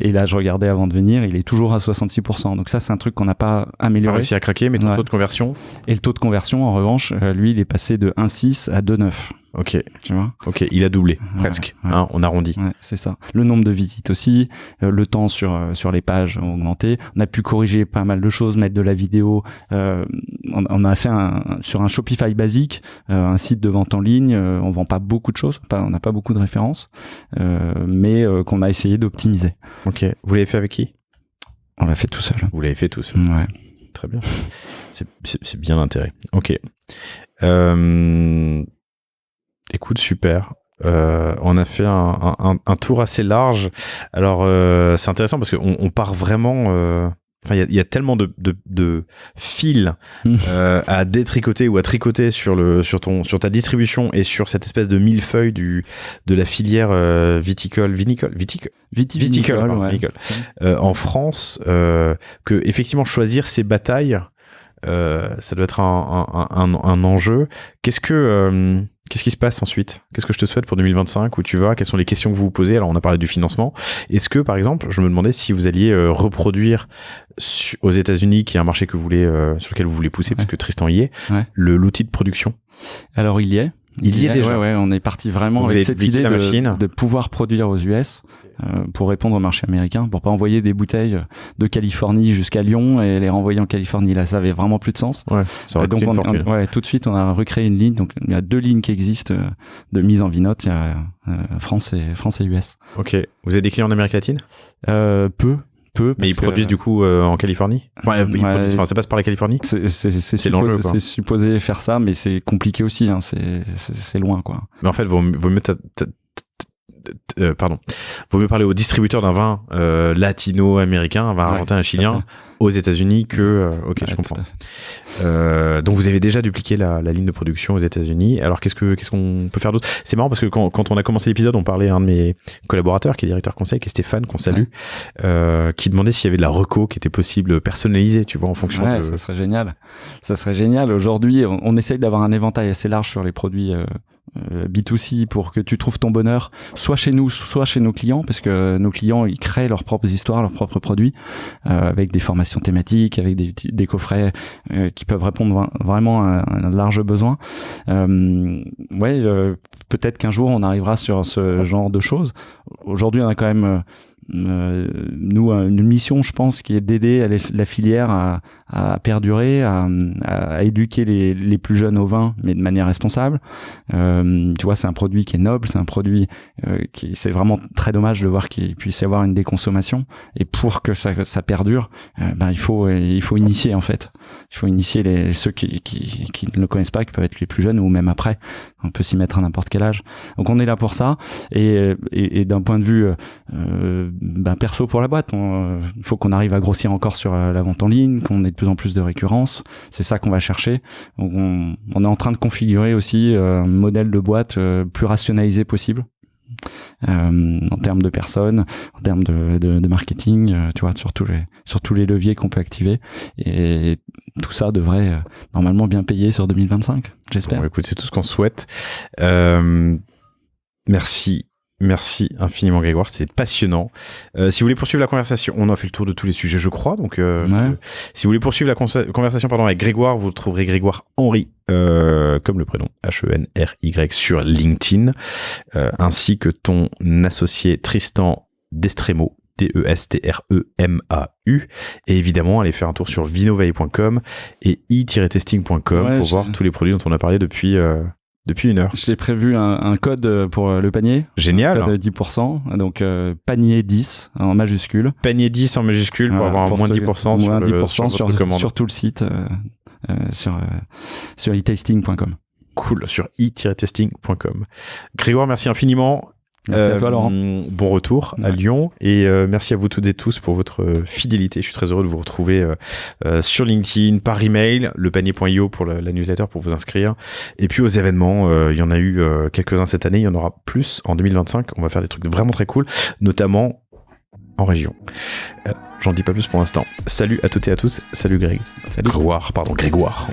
Et là je regardais avant de venir, il est toujours à 66%. Donc ça c'est un truc qu'on n'a pas amélioré. Pas réussi à craquer, mais ton taux de conversion. Et le taux de conversion en revanche, lui il est passé de 1,6 à 2,9. Ok. Tu vois. Ok, il a doublé presque. Ouais. Hein, on arrondit. Ouais, c'est ça. Le nombre de visites aussi, le temps sur les pages ont augmenté. On a pu corriger pas mal de choses, mettre de la vidéo. On a fait sur un Shopify basique, un site de vente en ligne. On vend pas beaucoup de choses, on n'a pas beaucoup de références, mais qu'on a essayé d'optimiser. Ok. Vous l'avez fait avec qui ? On l'a fait tout seul. Vous l'avez fait tout seul. Ouais. Très bien. C'est bien l'intérêt. Ok. Écoute, super. On a fait un tour assez large. Alors, c'est intéressant parce qu'on part vraiment... il y a tellement de fils à détricoter ou à tricoter sur ta distribution et sur cette espèce de millefeuille de la filière viticole. En France, que effectivement choisir ses batailles, ça doit être un enjeu. Qu'est-ce qui se passe ensuite ? Qu'est-ce que je te souhaite pour 2025 ? Où tu vas ? Quelles sont les questions que vous vous posez ? Alors, on a parlé du financement. Est-ce que, par exemple, je me demandais si vous alliez reproduire aux États-Unis, qui est un marché que vous voulez, sur lequel vous voulez pousser, puisque Tristan y est, l'outil de production ? Alors, il y est. Il y est déjà. Ouais, on est parti vraiment avec cette idée de pouvoir produire aux US pour répondre au marché américain, pour pas envoyer des bouteilles de Californie jusqu'à Lyon et les renvoyer en Californie. Là, ça avait vraiment plus de sens. Ouais, ça aurait coûté une fortune. Tout de suite, on a recréé une ligne. Donc, il y a 2 lignes qui existent de mise en vinote. Il y a France et US. Ok. Vous avez des clients en Amérique latine ? Peu. Mais ils produisent du coup en Californie. Ça passe par la Californie. C'est l'enjeu, quoi. C'est supposé faire ça, mais c'est compliqué aussi. Hein. C'est loin, quoi. Mais en fait, vaut mieux vaut mieux parler au distributeur d'un vin latino-américain, un vin argentin, un chilien, aux États-Unis que. Je comprends. Donc vous avez déjà dupliqué la ligne de production aux États-Unis. Alors qu'est-ce qu'on peut faire d'autre ? C'est marrant parce que quand on a commencé l'épisode, on parlait à un de mes collaborateurs qui est directeur conseil, qui est Stéphane, qu'on salue, qui demandait s'il y avait de la reco qui était possible personnalisée, tu vois, en fonction de. Ça serait génial. Ça serait génial. Aujourd'hui, on essaye d'avoir un éventail assez large sur les produits B2C pour que tu trouves ton bonheur soit chez nous, soit chez nos clients, parce que nos clients ils créent leurs propres histoires, leurs propres produits avec des formations thématiques, avec des coffrets qui peuvent répondre vraiment à un large besoin. Peut-être qu'un jour on arrivera sur ce genre de choses. Aujourd'hui on a quand même nous une mission, je pense, qui est d'aider la filière à perdurer, à éduquer les plus jeunes au vin, mais de manière responsable. Tu vois, c'est un produit qui est noble, c'est un produit c'est vraiment très dommage de voir qu'il puisse y avoir une déconsommation. Et pour que ça perdure, il faut initier en fait. Il faut initier ceux qui ne le connaissent pas, qui peuvent être les plus jeunes ou même après. On peut s'y mettre à n'importe quel âge. Donc on est là pour ça. Et d'un point de vue perso pour la boîte, il faut qu'on arrive à grossir encore sur la vente en ligne, qu'on ait de plus en plus de récurrence. C'est ça qu'on va chercher. Donc on est en train de configurer aussi un modèle de boîte plus rationalisé possible. En termes de personnes, en termes de marketing, tu vois, sur tous les leviers qu'on peut activer, et tout ça devrait normalement bien payer sur 2025, j'espère. Bon, écoute, c'est tout ce qu'on souhaite. Merci infiniment Grégoire, c'était passionnant. Si vous voulez poursuivre la conversation, on a fait le tour de tous les sujets, je crois. Donc, si vous voulez poursuivre la conversation avec Grégoire, vous trouverez Grégoire Henry, comme le prénom Henry sur LinkedIn, ainsi que ton associé Tristan Destremau, Destremau, et évidemment allez faire un tour sur vinoveille.com et i-testing.com pour voir tous les produits dont on a parlé depuis 1 heure. J'ai prévu un code pour le panier. Génial. Un code de 10%. Donc, panier 10 en majuscule. Panier 10 en majuscule pour avoir moins de 10% sur votre commande. Sur tout le site, sur e-tasting.com. Cool, sur i-testing.com. Grégoire, merci infiniment. Merci à toi, Laurent. Bon retour à Lyon et merci à vous toutes et tous pour votre fidélité. Je suis très heureux de vous retrouver sur LinkedIn, par email, lepanier.io pour la newsletter pour vous inscrire. Et puis aux événements, il y en a eu quelques-uns cette année, il y en aura plus en 2025. On va faire des trucs vraiment très cool, notamment en région. J'en dis pas plus pour l'instant. Salut à toutes et à tous. Salut Greg. Salut. Grégoire.